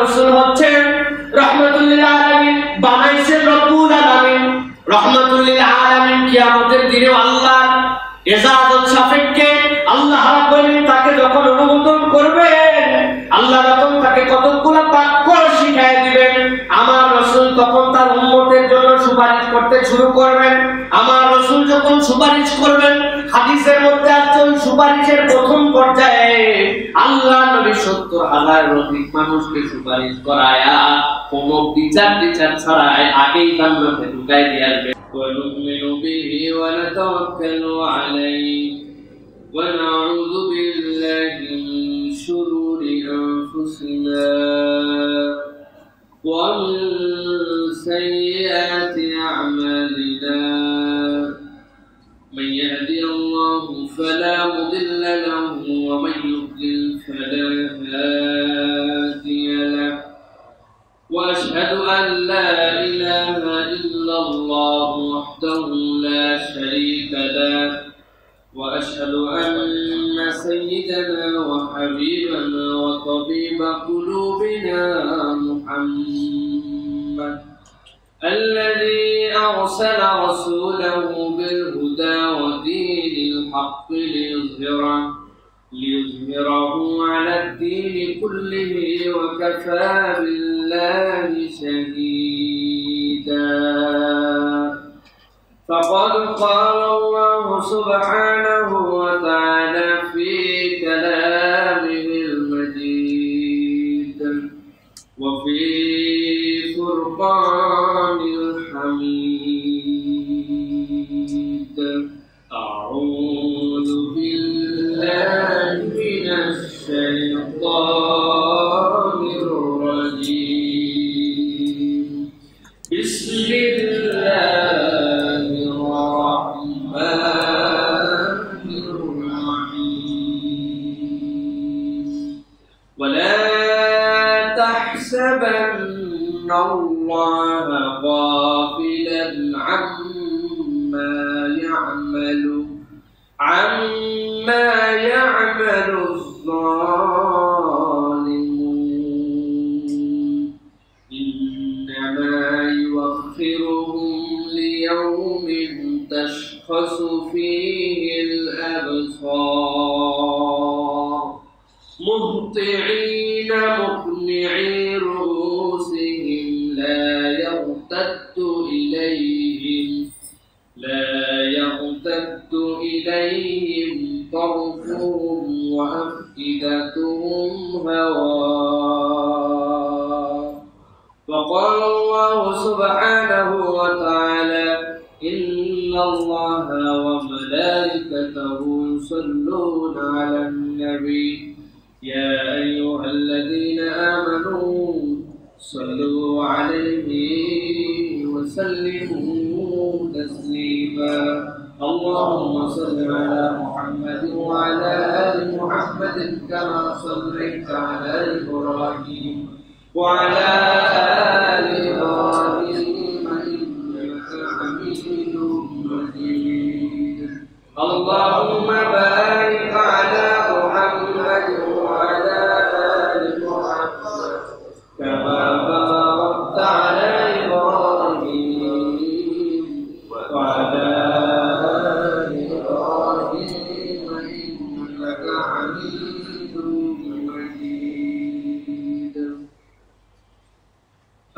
রাসূল হচ্ছেন রাহমাতুল লিল আলামিন, বানাইছেন রব্বুল আলামিন। রাহমাতুল লিল আলামিন কিয়ামতের দিনে আল্লাহর ইজাজত সাপেক্ষে আল্লাহ রাব্বুল আলামিন তাকে যখন অনুমোদন করবেন, আল্লাহ যখন তাকে কতগুলো বাক্য শিখায় দিবেন, আমার রাসূল তখন তার উম্মতের জন্য সুপারিশ করতে শুরু করবেন। আমার রাসূল যখন সুপারিশ করবেন, হাদিসের মধ্যে আছে ওই সুপারিশের প্রথম পর্যায়ে আল্লাহ নবী ৭০,০০০ অধিক মানুষকে সুপারিশ করায়া কোনো বিচার ছাড়াই আগেই জান্নাতে ঢুকাই দিয়ে আসবে। وَنُؤْمِنُ بِهِ وَنَتَوَكَّلُ عَلَيْهِ وَنَعُوذُ بِاللَّهِ مِنْ شُرُورِ أَنفُسِنَا وَمِنْ سَيِّئَاتِ أَعْمَالِنَا مَنْ يَهْدِهِ اللَّهُ فَلَا مُضِلَّ لَهُ وَمَنْ يُضْلِلْ فَلَا هَادِيَ لَهُ وأشهد أن لا إله إلا الله وحده لا شريك له وأشهد أن سيدنا وحبيبنا وطبيب قلوبنا محمد الذي أرسل رسوله بالهدى ودين الحق ليظهره على الدين كله وكفى بالله شهيدا. فقد قال الله سبحانه وتعالى في كلامه المجيد وفي فرقان الحميد. أعوذ بالله من الشيطان الرجيم. بسم الله الرحمن الرحيم. ولا تحسبن الله غافلا عما يعمل الظالمون إنما يؤخرهم ليوم تشخص فيه الأبصار مهطعين مقنعي رؤوسهم لا يرتد إليهم طرفهم وأفئدتهم هواء. وقال الله سبحانه وتعالى إن الله وملائكته يصلون على النبي يا أيها الذين آمنوا صلوا عليه وسلموا تسليما. اللهم صل على محمد وعلى آل محمد كما صليت على إبراهيم وعلى آل إبراهيم إنك حميد مجيد. اللهم بارك على محمد وعلى آل محمد كما باركت على إبراهيم وعلى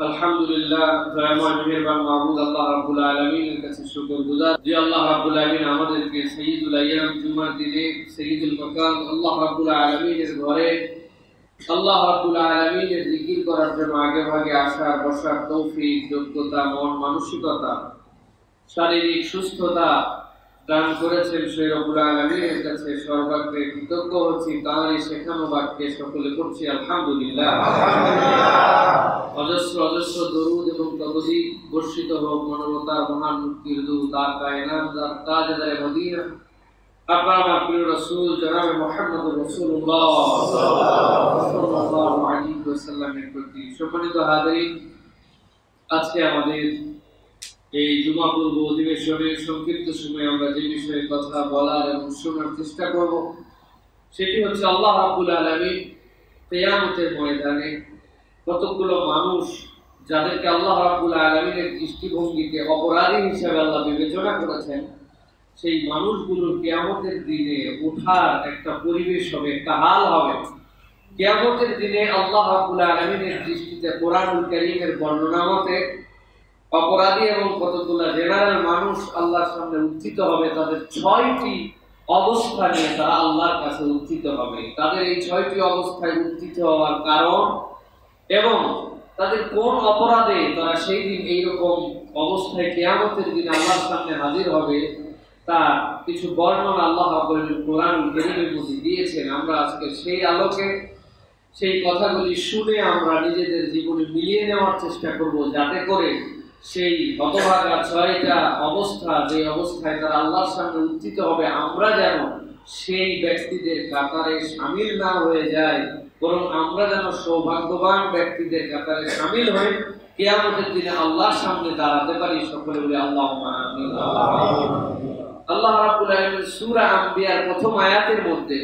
আলহামদুলিল্লাহ। দয়াময় মেহেরবান মাহবুব আল্লাহ রাব্বুল আলামিনের কাছে শুকরগুজার যে আল্লাহ রাব্বুল আলামিন আমাদেরকে সাইয়্যিদুল আইয়াম জুমার দিনে সাইয়্যিদুল মাকাম আল্লাহ রাব্বুল আলামিনের ঘরে আল্লাহ রাব্বুল আলামিনের জিকির করার জন্য আগে ভাগে আসার বসার তৌফিক, যোগ্যতা, মন মানসিকতা, শারীরিক সুস্থতা দান করেছেন সেই রব্বুল আলামিনের কাছে সর্বাগ্রে কৃতজ্ঞ হচ্ছি। তাঁরই শেখানো বাক্যে সকলে করছি আলহামদুলিল্লাহ। অজস্র অজস্র দরুদ এবং তকদীর বর্ষিত হোক মানবতার মহান মুক্তির দূত আকা ইনামদার তাজদারে মদিনা আপনার আমার প্রিয় রাসূল জনাবে মুহাম্মদুর রাসূলুল্লাহ সাল্লাল্লাহু আলাইহি ওয়াসাল্লামের প্রতি। সম্মানিত হাজিরিন, আজকে আমাদের এই জুমা পূর্ব অধিবেশনের সংক্ষিপ্ত সময়ে আমরা যে বিষয়ে কথা বলার এবং শোনার চেষ্টা করব সেটি হচ্ছে আল্লাহ রাব্বুল আলামিন কিয়ামতের ময়দানে কতগুলো মানুষ যাদেরকে আল্লাহ রাব্বুল আলামিনের দৃষ্টিভঙ্গিতে অপরাধী হিসেবে আল্লাহ বিবেচনা করেছেন, সেই মানুষগুলোর কিয়ামতের দিনে ওঠার একটা পরিবেশ হবে, একটা হাল হবে। কিয়ামতের দিনে আল্লাহ রাব্বুল আলামিনের দৃষ্টিতে কোরআনুল কারীমের বর্ণনা মতে অপরাধী এবং কতগুলো জেনারেল মানুষ আল্লাহর সামনে উত্থিত হবে। তাদের 6টি অবস্থা নিয়ে তারা আল্লাহর কাছে উত্থিত হবে। তাদের এই 6টি অবস্থায় উত্থিত হওয়ার কারণ এবং তাদের কোন অপরাধে তারা সেই দিন এইরকম অবস্থায় কিয়ামতের দিন আল্লাহর সামনে হাজির হবে, তার কিছু বর্ণনা আল্লাহ কোরআনুল কারীমের মধ্যে দিয়েছেন। আমরা আজকে সেই আলোকে সেই কথাগুলি শুনে আমরা নিজেদের জীবনে মিলিয়ে নেওয়ার চেষ্টা করব, যাতে করে সেই হতভাগা 6টা অবস্থা, যে অবস্থায় তারা আল্লাহর সামনে উত্থিত হবে, আমরা যেন সেই ব্যক্তিদের কাতারে শামিল না হয়ে যাই, বরং আমরা যেন সৌভাগ্যবান ব্যক্তিদের কাতারে শামিল হয়ে কিয়ামতের দিনে আল্লাহর সামনে দাঁড়াতে পারি। সকলে বলি আল্লাহুম্মা আমিন। আল্লাহ রাব্বুল আলামিন সূরা আম্বিয়ার প্রথম আয়াতের মধ্যে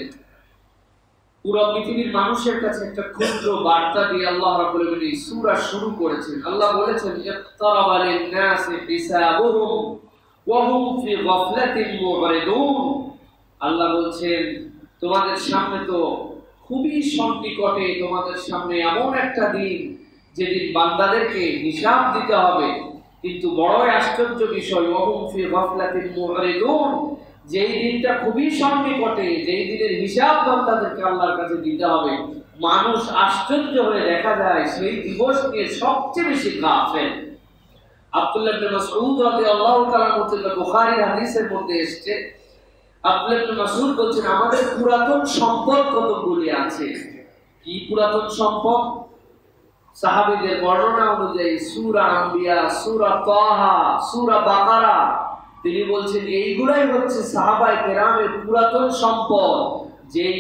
পুরো পৃথিবীর মানুষের কাছে একটা ক্ষুদ্র বার্তা দিয়ে আল্লাহ রাব্বুল আলামিন সূরা শুরু করেছেন। আল্লাহ বলেছেন, ইকতারাবা লিন-নাসি হিসাবুহুম ওয়া হুম ফি গাফলাতিন মু'রিদুন। আল্লাহ বলছেন, তোমাদের সামনে তো খুবই সন্নিকটে, তোমাদের সামনে এমন একটা দিন যেদিন বান্দাদেরকে হিসাব দিতে হবে, কিন্তু বড়ই আশ্চর্য বিষয়, ওয়া হুম ফি গাফলাতিন মু'রিদুন, যেই দিনটা খুবই সন্নিকটে, যেই দিনের হিসাব বান্দাদেরকে আল্লাহর কাছে দিতে হবে, মানুষ আশ্চর্য হয়ে দেখা যায় সেই দিবস নিয়ে সবচেয়ে বেশি গাফেল। আব্দুল্লাহ ইবনে মাসউদ রাদিয়াল্লাহু তাআলা মুতাল্লা বুখারী হাদিসের মধ্যে এসেছে, আব্দুল্লাহ ইবনে মাসউদ বলছেন, আমাদের পুরাতন সম্পদ কতগুলি আছে। কি পুরাতন সম্পদ? সাহাবীদের বর্ণনা অনুযায়ী সূরা আম্বিয়া, সূরা তাহা, সূরা বাকারা, তিনি বলছেন এইগুলাই হচ্ছে সাহাবায়ে কেরামের পুরাতন সম্পদ। যেই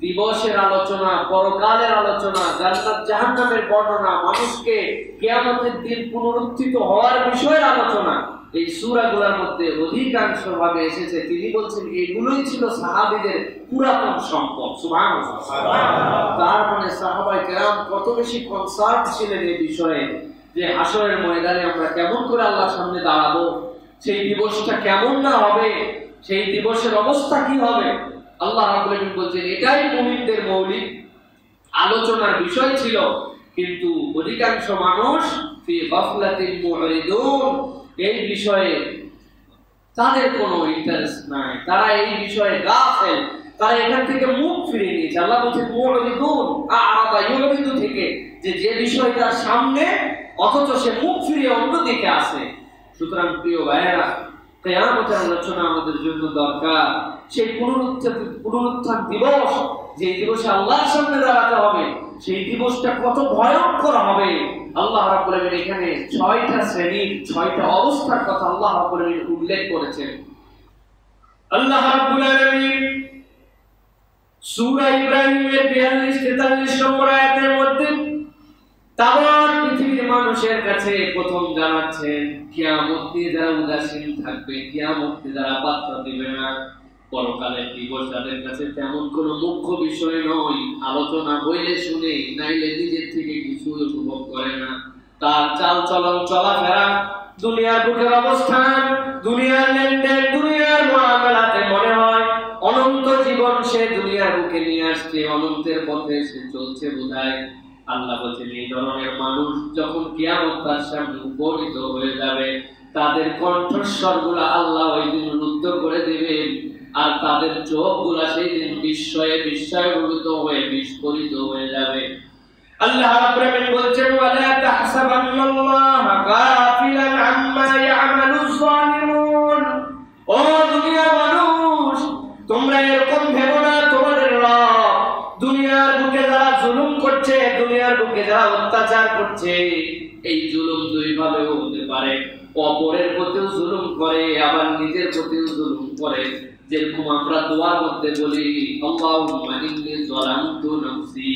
দিবসের আলোচনা, পরকালের আলোচনা, জান্নাত জাহান্নামের বর্ণনা, মানুষকে কিয়ামতের দিন পুনরুত্থিত হওয়ার বিষয়ের আলোচনা এই সূরাগুলোর মধ্যে অধিকাংশ ভাবে এসেছে। তিনি বলছেন এগুলোই ছিল সাহাবীদের পুরাতন সম্পদ। সুবহানাল্লাহ। তার মানে সাহাবায়ে কেরাম কত বেশি কনসার্ন ছিলেন এই বিষয়ে, যে হাসরের ময়দানে আমরা কেমন করে আল্লাহর সামনে দাঁড়াবো, সেই দিবসটা কেমন না হবে, সেই দিবসের অবস্থা কি হবে। আল্লাহ রাব্বুল আলামিন বলছেন এটাই মুমিনদের মৌলিক আলোচনার বিষয় ছিল, কিন্তু অধিকাংশ মানুষ ফি গাফলাতিন মু'রিদুন, এই বিষয়ে তাদের কোনো ইন্টারেস্ট নাই, তারা এই বিষয়ে গাফেল, তারা এখান থেকে মুখ ফিরিয়ে নিয়েছে। আল্লাহ বলছেন মু'রিদুন, আ'রাদা ইউরিদু থেকে, যে বিষয় তার সামনে অথচ সে মুখ ফিরিয়ে অন্যদিকে আসে। সুতরাং প্রিয় ভাইয়েরা, কিয়ামতের আলোচনা আমাদের জন্য দরকার। সেই পুনরুত্থান দিবস, যে দিবসে আল্লাহর সামনে দাঁড়াতে হবে, সেই দিবসটা কত ভয়ঙ্কর হবে। আল্লাহ রাব্বুল আলামিন এখানে 6টা শ্রেণীর 6টা অবস্থার কথা আল্লাহ রাব্বুল আলামিন উল্লেখ করেছেন। আল্লাহ রাব্বুল আলামিন সূরা ইব্রাহিমের 42-43 নম্বর আয়াতের মধ্যে তামাম পৃথিবীর মানুষের কাছে প্রথম জানাচ্ছেন, কিয়ামত নিয়ে যারা উদাসীন থাকবে, কিয়ামত নিয়ে যারা পাত্তা দিবে না, পরকালের দিবস তাদের কাছে তেমন কোনো মুখ্য বিষয় নয়। আলোচনা বইলে শুনে, নাইলে নিজের থেকে কিছু উপভোগ করে না। তার চাল চলন, চলাফেরা, দুনিয়ার বুকের অবস্থান, দুনিয়ার লেনদেন, দুনিয়ার মুআমালাতে মনে হয় অনন্ত জীবন সে দুনিয়ার বুকে নিয়ে আসছে, অনন্তের পথে সে চলছে বোধহয়। আল্লাহ বলছেন এই ধরনের মানুষ যখন কিয়ামত তার সামনে উপনীত হয়ে যাবে, তাদের কণ্ঠস্বরগুলো আল্লাহ ওই দিন রুদ্ধ করে দিবেন, আর তাদের চোখগুলো সেই দিন বিস্ময়ভূত হয়ে বিস্ফোরিত হয়ে যাবে। আল্লাহ রাব্বুল আলামিন বলছেন, ওয়ালা তাহসাবান্নাল্লাহা গাফিলান আম্মা ইয়ামালুজ যালিমুন। ও দুনিয়ার মানুষ, তোমরা এরকম ভেবো না তোমাদের রব দুনিয়ার বুকে যারা জুলুম করছে, দুনিয়ার বুকে যারা অত্যাচার করছে, এই জুলুম দুই ভাবে হতে পারে, অপরের প্রতিও জুলুম করে, আবার নিজের প্রতিও জুলুম করে। যেরকম আমরা দোয়ার মধ্যে বলি, আল্লাহুম্মা ইন্নী যালামতু নাফসি,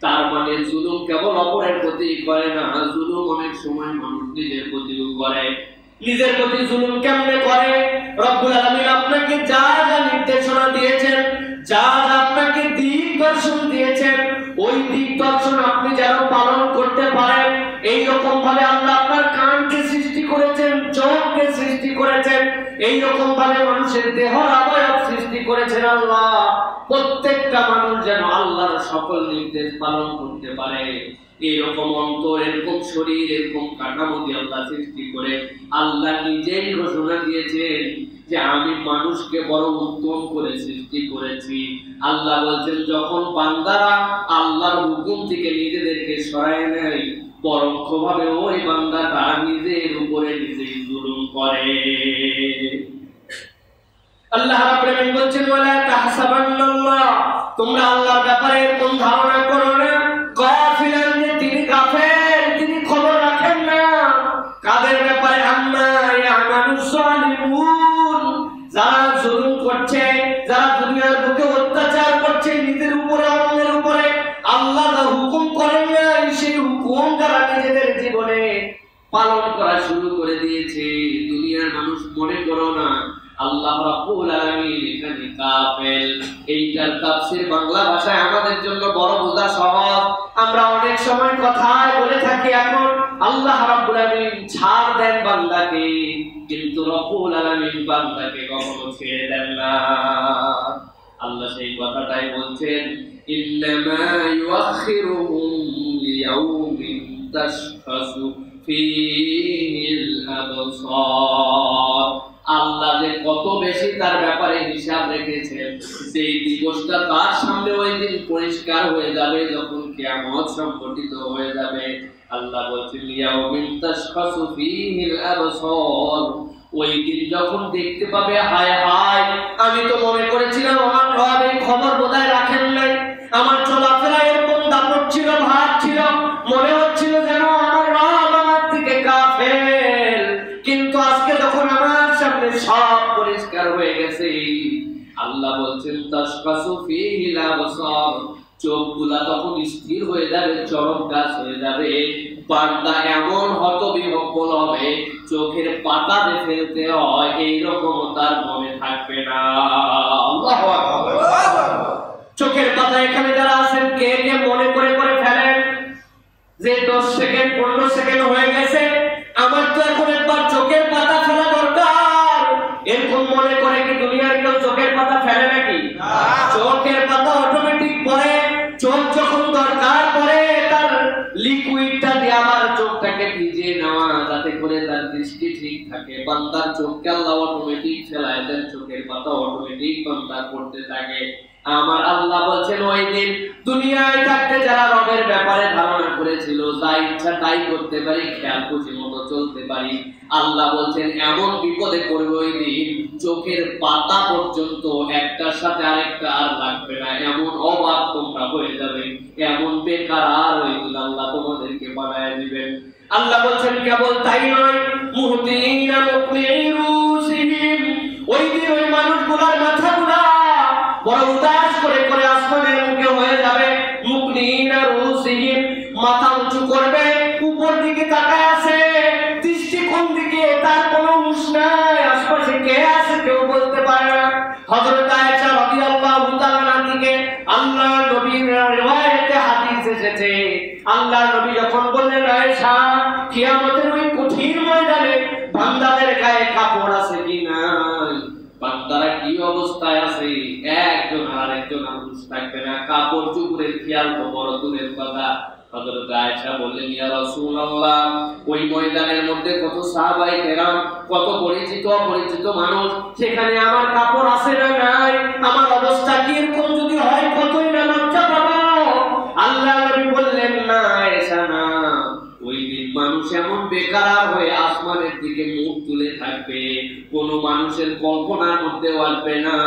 তার মানে জুলুম কেবল অপরের প্রতি করে না, জুলুম অনেক সময় মানুষ নিজের প্রতিও করে। নিজের প্রতি জুলুম কেমনে করে? রব্বুল আলামিন আপনাকে যা যা নির্দেশনা দিয়েছেন, যা যা আপনাকে দিক দর্শন দিয়েছেন, ওই দিক দর্শন আপনি যেন পালন করতে এইরকম ভাবে মানুষের দেহ অবয়ব সৃষ্টি করেছেন আল্লাহ, প্রত্যেকটা মানুষ যেন আল্লাহর সকল নির্দেশ পালন করতে পারে। এরকম অন্তর, এরকম শরীর, এরকম কাঠামো দিয়ে আল্লাহ সৃষ্টি করে আল্লাহ নিজেই ঘোষণা দিয়েছেন যে আমি মানুষকে বড় উত্তম করে সৃষ্টি করেছি। আল্লাহ বলছেন যখন বান্দারা আল্লাহর হুকুম থেকে নিজেদেরকে সরায় নেয়, পরোক্ষভাবে ওই বান্দাটা নিজের উপরে নিজেই জুলুম করে। আল্লাহ রাব্বুল আলামিন বলছেন ওয়ালা তাহসাবান্নাল্লাহ, তোমরা আল্লাহর ব্যাপারে কোন ধারণা করো না গাফিলান, যে তিনি গাফেল, তিনি খবর রাখেন না। কাদের ব্যাপারে? আম্মা ইয়ামালুস সালিমুন, যারা জুলুম করছে, যারা দুনিয়ার বুকে অত্যাচার করছে নিজের উপরে অন্যের উপরে, আল্লাহ যা হুকুম করেন না সেই হুকুম যারা নিজেদের জীবনে পালন করা শুরু করে দিয়েছে। দুনিয়ার মানুষ মনে করো না আল্লাহ রাব্বুল আলামিন এখানে কাফেল। এইটার তাফসীর বাংলা ভাষায় আমাদের জন্য বড় বোঝা সহজ। আমরা অনেক সময় কথায় বলে থাকি এখন আল্লাহ রাব্বুল আলামিন ছাড় দেন বান্দাকে, কিন্তু রাব্বুল আলামিন বান্দাকে কখনো ছেড়ে দেন না। আল্লাহ সেই কথাটাই বলছেন ইন্নামা ইউআখিরুহুম লিয়াউমিন তাশখাসু ফীহিল আবসার। আল্লাহ যে কত বেশি তার ব্যাপারে হিসাব রেখেছেন, সেই দিবসটা তার সামনে ওই দিন পরিষ্কার হয়ে যাবে যখন কিয়ামত সংঘটিত হয়ে যাবে। আল্লাহ বলছেন ইয়াউমিন তাশখাসু ফীহিল আবসার, ওই দিন যখন দেখতে পাবে হায় হায় আমি তো মনে করেছিলাম আমার রব এই খবর বোধহয় রাখেন নাই, আমার চলাফেরা এরকম দাপট ছিল, ভাব ছিল, মনে হচ্ছিল যেন আমার রব আমার থেকে কাফের, কিন্তু আজকে যখন আমার সামনে সব পরিষ্কার হয়ে গেছে, আল্লাহ বলছেন তাশখাসু ফীহিল আবসার, চোখগুলা তখন স্থির হয়ে যাবে, চরম গাছ হয়ে যাবে। বান্দা এমন হতবিহ্বল হবে, চোখের পাতা যে ফেলতে হয় এইরকম তার মনে থাকবে না। আল্লাহু আকবার। চোখের পাতা এখানে যারা আছেন কে কে মনে করে করে ফেলেন যে 10 সেকেন্ড 15 সেকেন্ড হয়ে গেছে, আমার তো এখন একবার চোখের পাতা ফেলা দরকার, এরকম মনে করে কি দুনিয়ার কেউ চোখের পাতা ফেলে নাকি? চোখের পাতা অটোমেটিক পড়ে, চোখ যখন দরকার পড়ে তার লিকুইডটা দিয়ে আমার চোখটাকে ভিজিয়ে নেওয়া যাতে করে তার দৃষ্টি ঠিক থাকে। বান্দার চোখকে আল্লাহ অটোমেটিক ফেলায় দেন, চোখের পাতা অটোমেটিক বান্দা পড়তে থাকে। আমার আল্লাহ বলছেন ওই দিন দুনিয়ায় থাকতে যারা রবের ব্যাপারে ধারণা করেছিল যা ইচ্ছা তাই করতে পারি, খেয়াল খুশি মতো চলতে পারি, আল্লাহ বলছেন এমন বিপদে পড়বে ওই দিন চোখের পাতা পর্যন্ত একটার সাথে আরেকটা আর লাগবে না, এমন অবাক তোমরা হয়ে যাবে, এমন বেকার আর ওই দিন আল্লাহ তোমাদেরকে বানায় দিবেন। আল্লাহ বলছেন কেবল তাই নয়, মুহতিনা মুকমিরুসিহিম, ওই দিন ওই মানুষগুলোর মাথাগুলা বড় উদাস করে করে আসমানের মুখে হয়ে যাবে। মুকনিনা রুসিহিম, মাথা উঁচু করবে, উপর দিকে তাকায় আছে, দৃষ্টি কোন দিকে তার কোনো হুঁশ নাই, আশপাশে কে আছে কেউ বলতে পারে না। হযরত আয়েশা রাদিয়াল্লাহু তাআলা থেকে আল্লাহ নবীর রিওয়ায়াতে হাদিস এসেছে, আল্লাহ নবী যখন বললেন আয়েশা কিয়ামতের ওই কঠিন ময়দানে বান্দাদের গায়ে কাপড় আছে কি নাই, বান্দারা কি অবস্থায় আছে, একজন আরেকজন হুঁশ থাকবে না, কাপড় চোপড়ের খেয়াল তো বড় দূরের কথা। হযরত আয়েশা বললেন ইয়া রাসূলুল্লাহ, ওই ময়দানের মধ্যে কত সাহাবায়ে কেরাম, কত পরিচিত অপরিচিত মানুষ, সেখানে আমার কাপড় আছে না নাই, আমার অবস্থা কি এরকম যদি হয় কতই না লজ্জা পাবো। আল্লাহ নবী বললেন না আয়েশা না, ওই দিন মানুষ এমন বেকার হয়ে আসমানের দিকে মুখ তুলে থাকবে, কোন মানুষের কল্পনার মধ্যে আসবে না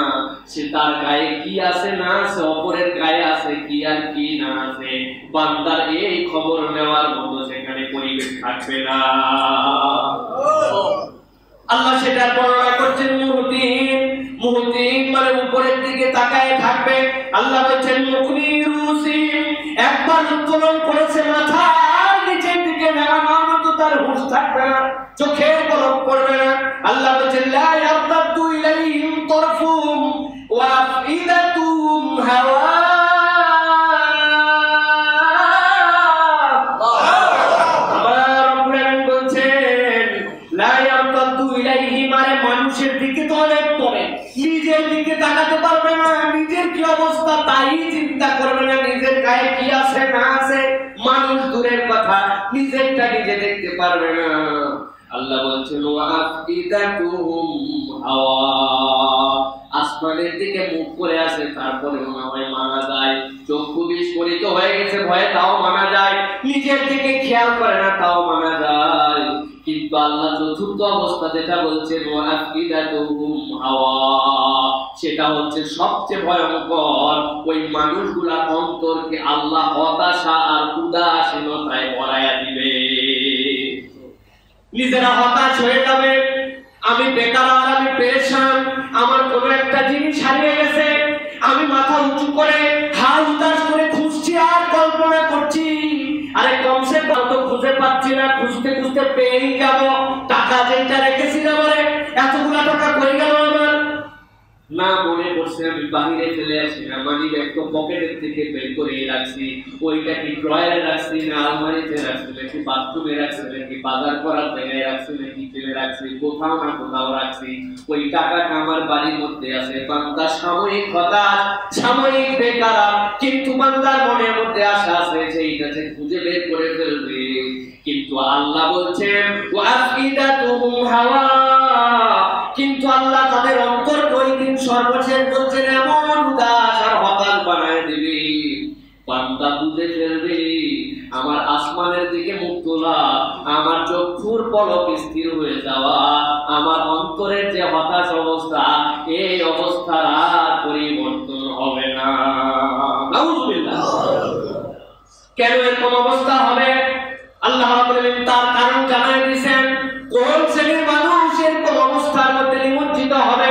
সে তার গায়ে কি আছে না আছে, অপরের গায়ে আছে কি আর কি না আছে, বান্দার এই খবর নেওয়ার মতো সেখানে পরিবেশ থাকবে না। আল্লাহ সেটার বর্ণনা করছেন মুহতিন, মুহতিন মানে উপরের দিকে তাকায় থাকবে। আল্লাহ বলছেন মুকনিরুসিহিম, একবার উত্তোলন করেছে মাথা নিচের দিকে নামানোর মতো তার হুঁশ থাকবে না, চোখের পলক পড়বে না। আল্লাহ বলছেন লা ইয়ারতাদু ইলাইহিম তারফুহুম ওয়া আফইদাতুহুম হাওয়া। আমার রব্বুল আলামিন বলছেন লা ইয়ারতাদু ইলাইহিম, মানে মানুষের দিকে নিজেরটা নিজে দেখতে পারবে না। আল্লাহ বলছেন ওয়াফিদাতুহুম হাওয়া, আসমানের দিকে মুখ করে আছে তারপরে মনে হয় মানা যায়, চক্ষু বিস্ফোরিত হয়ে গেছে ভয়ে তাও মানা যায়, নিজের দিকে খেয়াল করে না তাও মানা যায়। কিন্তু আল্লাহ চতুর্থ অবস্থা যেটা বলছেন ওয়াফিদাতুহুম হাওয়া, সেটা হচ্ছে সবচেয়ে ভয়ঙ্কর। ওই মানুষগুলা অন্তরকে আল্লাহ হতাশা আর উদাসীনতায় ভরাইয়া দিবে। নিজেরা হতাশ হয়ে যাবে, আমি বেকার আর আমি পেরেশান, আমার কোনো একটা জিনিস হারিয়ে গেছে, আমি মাথা উঁচু করে হাল উদাস করে খুঁজছি আর কল্পনা করছি, আরে কমসে কম তো খুঁজে পাচ্ছি না, খুঁজতে খুঁজতে পেয়েই যাব, টাকা যেটা রেখেছিলাম আরে এতগুলা টাকা কই গেল আমার, না মনে করছে আমি বাহিরে ফেলে আসি না, মানি ব্যাগ তো পকেটের থেকে বের করে রাখছি, ওইটা কি ড্রয়ারে রাখছি না আলমারিতে রাখছি নাকি বাথরুমে রাখছি নাকি বাজার করার জায়গায় রাখছি নাকি ফেলে রাখছি, কোথাও না কোথাও রাখছি, ওই টাকাটা আমার বাড়ির মধ্যে আছে। বান্দা সাময়িক হতাশ, সাময়িক বেকার, কিন্তু বান্দার মনের মধ্যে আশা আছে যে এইটাকে খুঁজে বের করে ফেলবে। কিন্তু আল্লাহ বলছেন ওয়াফিদাতুহুম হাওয়া, কিন্তু আল্লাহ তাদের অন্তরকে ওই দিন সর্বশেষ বলছেন এমন উদাস আর হতাশ বানায় দিবে, বান্দা বুঝে ফেলবে আমার আসমানের দিকে মুখ তোলা, আমার চক্ষুর পলক স্থির হয়ে যাওয়া, আমার অন্তরের যে হতাশ অবস্থা, এই অবস্থার আর পরিবর্তন হবে না। নাউজুবিল্লাহ। কেন এরকম অবস্থা হবে আল্লাহ রাব্বুল আলামিন তার কারণ জানাই দিয়েছেন। কোন শ্রেণীর মানুষ এরকম অবস্থার মধ্যে নিমজ্জিত হবে,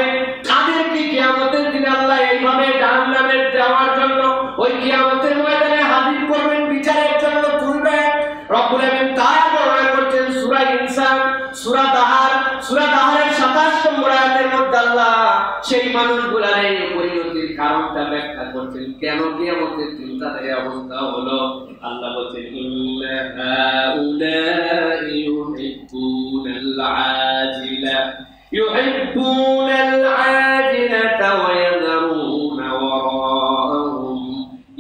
তাদেরকে কিয়ামতের দিনে আল্লাহ এইভাবে জাহান্নামে যাওয়ার জন্য ওই কিয়ামতের ময়দানে হাজির করবেন, বিচারের জন্য তুলবেন। রব্বুল আলামিন তার বর্ণনা করছেন সূরা ইনসান, সূরা দাহার, সূরা দাহারের 27 নম্বর আয়াতের মধ্যে আল্লাহ সেই মানুষগুলোর এই পরিণতির কারণটা ব্যাখ্যা করছেন, কেন কিয়ামতের দিন তাদের অবস্থা হলো। আল্লাহ বলেন ইন্না হাউলাই ইউহিব্বুনাল আজিলা ইউহিব্বুনাল আজিলাতা ওয়া ইয়াযরুনা ওয়ারাআহুম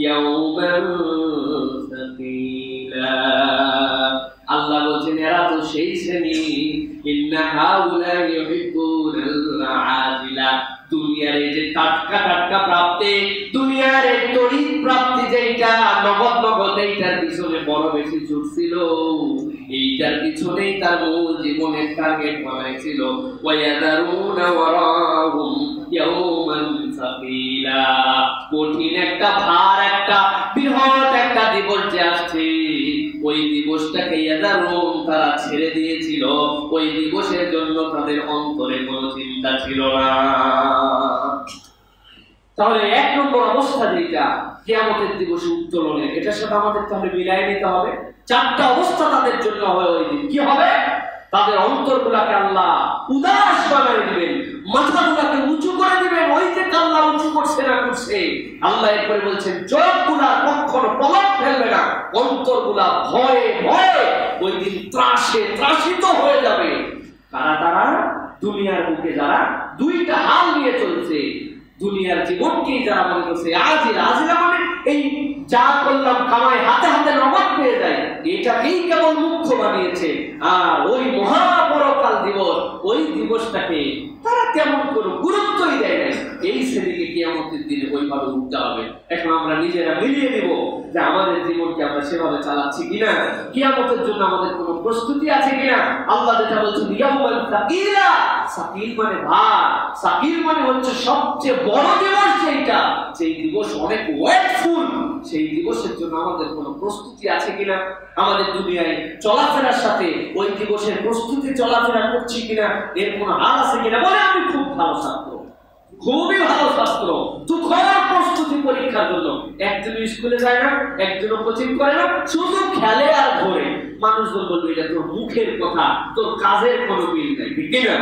ইয়াওমান সাকিলা। আল্লাহ বলেন এরা তো সেই শ্রেণী, ইন্না হাউলাই ইউহিব্বুনাল আজিলা, দুনিয়ার এই যে টাটকা টাটকা প্রাপ্তি, দুনিয়ার এই তড়িৎ প্রাপ্তি যেটা নগদ নগদ, এইটার পিছনে বড় বেশি ছুটছিল, এইটার পিছনেই তার মূল জীবনের টার্গেট বানাইছিল। ওয়ায়াদারুনা ওয়ারাহুম ইয়াওমান সাকিলা, কঠিন একটা ভার, একটা বৃহৎ একটা দিবস যে আসছে, ওই দিবসটাকে ইয়াদারুন তারা ছেড়ে দিয়েছিল, ওই দিবসের জন্য তাদের অন্তরে কোনো চিন্তা ছিল না। তাহলে এক নম্বর অবস্থা যেটা কিয়ামতের দিবসে উত্তোলনের, এটার সাথে আমাদের তাহলে মিলাই নিতে হবে। চারটা অবস্থা তাদের জন্য হবে ওই দিন। কি হবে? তাদের অন্তরগুলাকে আল্লাহ উদাস বানিয়ে দিবেন, মাথাগুলাকে উঁচু করে দিবেন, ওই যে আল্লাহ উঁচু করছে না করছে, আল্লাহ এরপরে বলছেন চোখগুলা কখনো পলক ফেলবে না, অন্তরগুলা ভয়ে ভয়ে ওই দিন ত্রাসে ত্রাসিত হয়ে যাবে। কারা তারা? দুনিয়ার বুকে যারা দুইটা হাল নিয়ে চলছে, দুনিয়ার জীবনকেই যারা মনে করছে আজিলা, আজিলা মানে এই যা করলাম কামাই হাতে হাতে নগদ পেয়ে যায়, এটাকেই কেবল মুখ্য বানিয়েছে। আর ওই মহাপরকাল দিবস, ওই দিবসটাকে তারা তেমন কোনো গুরুত্বই দেয় না। এই শ্রেণীকে কিয়ামতের দিনে ওইভাবে উঠতে হবে। এখন আমরা নিজেরা মিলিয়ে নিব যে আমাদের জীবনকে আমরা সেভাবে চালাচ্ছি কিনা, কিয়ামতের জন্য আমাদের কোনো প্রস্তুতি আছে কিনা। আল্লাহ যেটা বলছেন ইয়াউমান সাকিলা, সাকিল মানে ভার, সাকিল মানে হচ্ছে সবচেয়ে বড় দিবস, সেইটা সেই দিবস অনেক ওয়েটফুল, সেই দিবসের জন্য আমাদের কোনো প্রস্তুতি আছে কিনা, আমাদের দুনিয়ায় চলাফেরার সাথে ওই দিবসের প্রস্তুতি চলাফেরা করছি কিনা, এর কোনো হাল আছে কিনা। বলে আমি খুব ভালো ছাত্র, খুবই ভালো ছাত্র, তুখর প্রস্তুতি পরীক্ষার জন্য, একজন স্কুলে যায় না, একজন কোচিং করে না, শুধু খেলে আর ঘোরে। মানুষজন বলবে এটা তোর মুখের কথা, তোর কাজের কোনো মিল নাই, ঠিক না?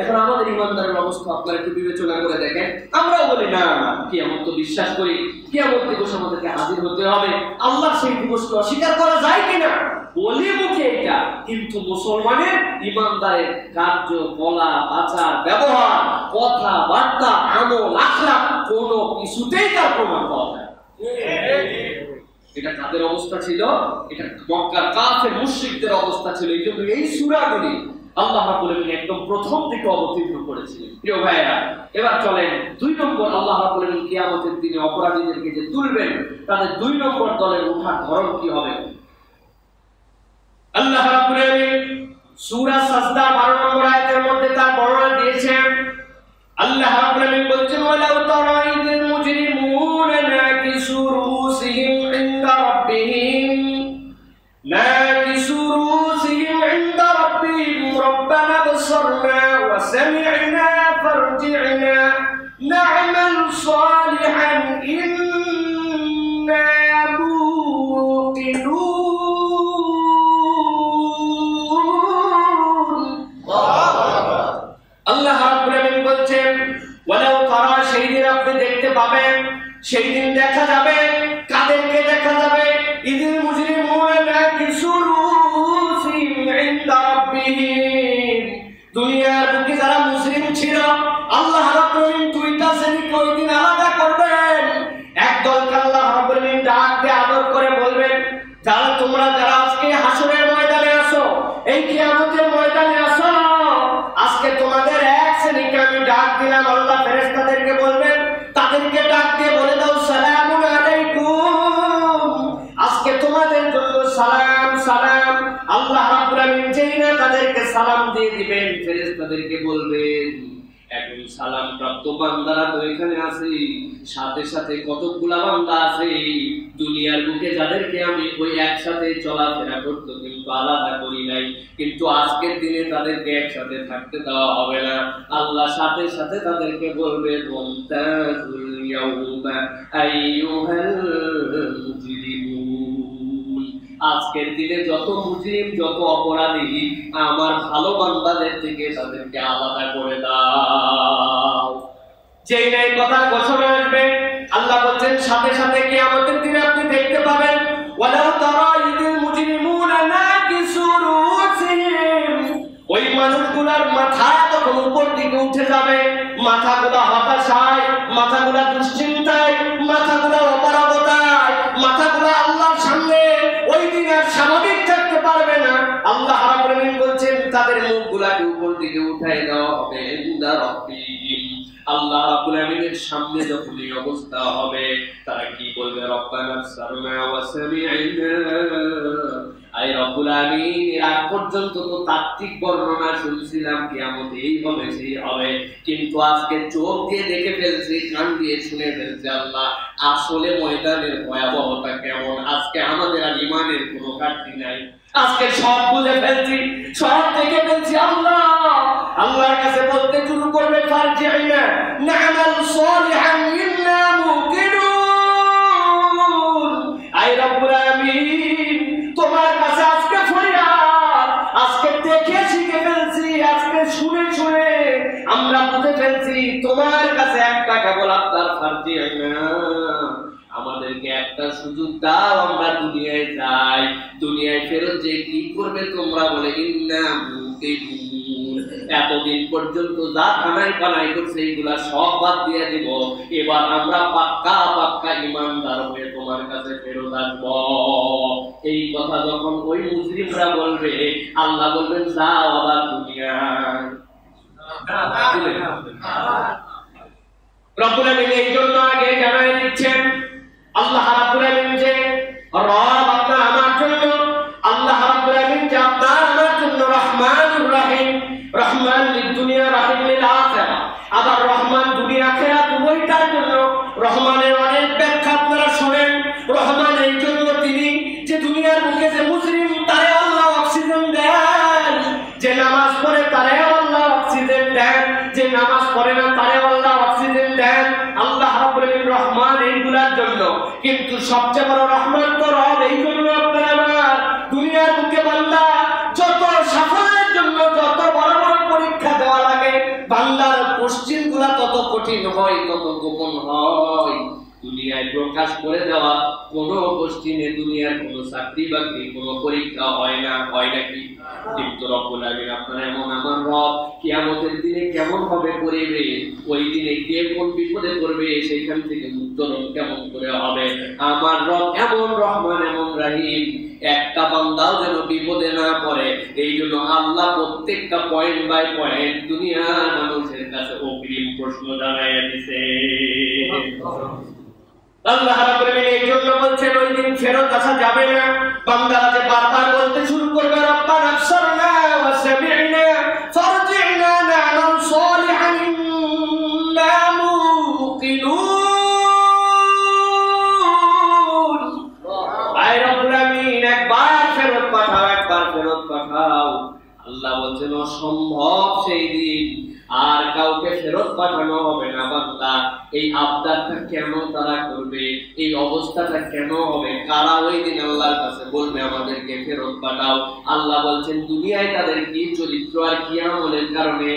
এখন আমাদের ইমানদারের অবস্থা আপনারা একটু বিবেচনা করে দেখেন। আমরাও বলি না কিয়ামত তো বিশ্বাস করি, কিয়ামত দিবস আমাদেরকে হাজির হতে হবে, আল্লাহ সেই দিবসকে অস্বীকার করা যায় কিনা বলি মুখে এটা, কিন্তু মুসলমানের ইমানদারের কার্য বলা আচার ব্যবহার কথা বার্তা আমল আখলাক কোনো কিছুতেই তার প্রমাণ পাওয়া যায়। এটা কাদের অবস্থা ছিল? এটা মক্কার কাফের মুশরিকদের অবস্থা ছিল। এই জন্য এই সূরাগুলি আল্লাহ রাব্বুল আলামিন একদম প্রথম থেকে অবতীর্ণ করেছিলেন। প্রিয় ভাইরা, এবার চলেন 2 নম্বর, আল্লাহ রাব্বুল আলামিন কিয়ামতের দিনে অপরাধীদেরকে যে তুলবেন তাদের 2 নম্বর দলের ওঠার ধরন কি হবে। আল্লাহ রাব্বুল আলামিন সূরা সাজদা 12 নম্বর আয়াতের মধ্যে তার বর্ণনা দিয়েছেন। আল্লাহ রাব্বুল আলামিন বলছেন, ওয়ালাউ তারা ইযিল মুজরিমুনা নাকিসু রুসিহিম ইনদা রাব্বিহিম ইনদা রাব্বিহিম রব্বানা বসরনা ওয়া সামি'না ফারজি'না না'মাল সালিহান ইন্না মুকিনুন। আল্লাহ রাব্বুল আলামিন বলছেন, ওয়ালাউ তারা, সেই দিন আপনি দেখতে পাবেন, সেই দিন দেখা যাবে, কাদেরকে দেখা যাবে? ইযিল মুজরিমুনা নাকিসু রুসিহিম ইনদা রাব্বিহিম, দুনিয়ার বুকে যারা মুসলিম ছিল আল্লাহ রাব্বুল আলামিন 2টা শ্রেণীকে ওই দিন আলাদা করবেন। একদলকে আল্লাহ রাব্বুল আলামিন ডাক দিয়ে আদর করে বলবেন, যারা তোমরা যারা আজকে হাসরের ময়দানে আছো, এই কিয়ামতের ময়দানে আছো, আজকে তোমাদের এক শ্রেণীকে আমি ডাক দিলাম। আল্লাহ ফেরেশতাদেরকে বলবেন, তাদেরকে ডাক দিয়ে বলে দাও, সালামুন আলাইকুম, আজকে তোমাদের জন্য সালাম সালাম। আল্লাহ রাব্বুল আলামিন যেই না তাদেরকে সালাম দিয়ে দিবেন, ফেরেশতাদেরকে বলবেন, এখন সালাম প্রাপ্ত বান্দারা তো এখানে আছে, সাথে সাথে কতগুলা বান্দা আছে দুনিয়ার বুকে যাদেরকে আমি ওই একসাথে চলাফেরা করতে কিন্তু আলাদা করি নাই, কিন্তু আজকের দিনে তাদেরকে একসাথে থাকতে দেওয়া হবে না। আল্লাহ সাথে সাথে তাদেরকে বলবে, মুমতাজুল ইয়াউমা আইয়ুহাল মুজরিমুন, আজকের দিনে যত মুজরিম, যত অপরাধী, আমার ভালো বান্দাদের থেকে তাদেরকে আলাদা করে দাও। যেই নাই কথা ঘোষণা আসবে, আল্লাহ বলছেন সাথে সাথে কিয়ামতের দিনে আপনি দেখতে পাবেন, ওয়ালাউ তারা ইযিল মুজরিমুনা নাকিসু রুসিহিম, ওই মানুষগুলোর মাথা তখন উপর দিকে উঠে যাবে, মাথাগুলো হতাশায়, মাথাগুলো দুশ্চিন্তায়, মাথাগুলো অপারগতায়, মাথাগুলো আল্লাহর সামনে ওই দিন আর স্বাভাবিক থাকতে পারবে না। আল্লাহ রাব্বুল আলামিন বলছেন তাদের মুখগুলোকে উপর দিকে উঠায় দেওয়া হবে ইনদা রাব্বিহিম, আল্লাহ রাব্বুল আলামিনের সামনে যখন এই অবস্থা হবে, তারা কি বলবে? রব্বানা বসরনা ওয়া সামি'না, আয় রব্বুল আলামিন, এর আগ পর্যন্ত তো তাত্ত্বিক বর্ণনা শুনছিলাম কিয়ামত এই হবে সেই হবে, কিন্তু আজকে চোখ দিয়ে দেখে ফেলছি, কান দিয়ে শুনে ফেলছি। আল্লাহ আসলে ময়দানের ভয়াবহতা কেমন, আজকে আমাদের আর ঈমানের কোনো ঘাটতি নাই, আজকে সব বুঝে ফেলছি, সব দেখে ফেলছি। আল্লাহ আল্লাহর কাছে বলতে শুরু করবে, ফারজি'না না'মাল সালিহান ইন্না মুকিনুন, আয় রব্বুল আলামিন, তোমার কাছে আজকে ফরিয়াদ, আজকে দেখে শিখে ফেলছি, আজকে শুনে শুনে আমরা বুঝে ফেলছি, তোমার কাছে একটা কেবল আপনার ফারজি'না, আমাদেরকে একটা সুযোগ দাও, আমরা দুনিয়ায় যাই, দুনিয়ায় ফেরত যে কি করবে তোমরা? বলে ইন্না মুকিনুন, এতদিন পর্যন্ত যা খানাই পানাই করছে এইগুলা সব বাদ দিয়ে দিব, এবার আমরা পাক্কা পাক্কা ঈমানদার হয়ে তোমার কাছে ফেরত আসবো। এই কথা যখন ওই মুজরিমরা বলবে, আল্লাহ বলবেন, যাও আবার দুনিয়ায়। রব্বুল আলামিন এই জন্য আগে জানাই দিচ্ছেন, আল্লাহ রাব্বুল আলামিন যে রব আপনার আমার জন্য, আল্লাহ রাব্বুল আলামিন যে আপনার আমার জন্য রহমানুর রহিম, রহমান লিদ দুনিয়া রহিম লিল আখিরা, আবার রহমান দুনিয়া আখিরাত উভয়টার জন্য। রহমানের অনেক ব্যাখ্যা আপনারা শুনেন। রহমান এই জন্য তিনি যে দুনিয়ার বুকে যে মুসলিম তারে আল্লাহ অক্সিজেন দেন, যে নামাজ পড়ে তারে আল্লাহ অক্সিজেন দেন, যে নামাজ পড়ে না তারে আল্লাহ অক্সিজেন দেন। আল্লাহ রাব্বুল আলামিন রহমান এইগুলার জন্য, কিন্তু সবচেয়ে বড় রহমান তো রব এই জন্য আপনারা আমার দুনিয়ার বুকে বান্দা যত সাফল্যের জন্য যত বড় বড় পরীক্ষা দেওয়া লাগে, বান্দার কোশ্চেন গুলা তত কঠিন হয়, তত গোপন হয়, দুনিয়ায় প্রকাশ করে দেওয়া কোন কোশ্চেনে দুনিয়ার কোন চাকরি বাকরি কোন পরীক্ষা হয় না, হয় নাকি? কিন্তু রব্বুল আলামিন আপনার এমন আমার রব কিয়ামতের দিনে কেমন ভাবে করিবে, ওই দিনে কে কোন বিপদে পড়বে সেখান থেকে মুক্তি উত্তরণ কেমন করে হবে? আমার রব এমন রহমান এমন রহিম, একটা বান্দাও যেন বিপদে না পড়ে, এই জন্য আল্লাহ প্রত্যেকটা পয়েন্ট বাই পয়েন্ট দুনিয়ার মানুষের কাছে অগ্রিম প্রশ্ন জানাইয়া দিছে। আল্লাহ রাব্বুল আলামিন এই জন্য বলছেন ওই দিন ফেরত আসা যাবে না। বান্দারা যে বারবার বলতে শুরু করবে রব্বানা আবসারনা ওয়া সামি'না ফারজি'না না'মাল সালিহান ইন্না মুকিনুন। আয় রব্বুল আলামিন একবার ফেরত পাঠাও, একবার ফেরত পাঠাও। আল্লাহ বলছেন অসম্ভব সেই দিন, আর কাউকে ফেরত পাঠানো হবে না। বান্দা এই আবদারটা কেন তারা করবে, এই অবস্থাটা কেন হবে? কারা ওই দিন আল্লাহর কাছে বলবে আমাদেরকে ফেরত পাঠাও? আল্লাহ বলছেন দুনিয়ায় তাদের কি চরিত্র আর কি আমলের কারণে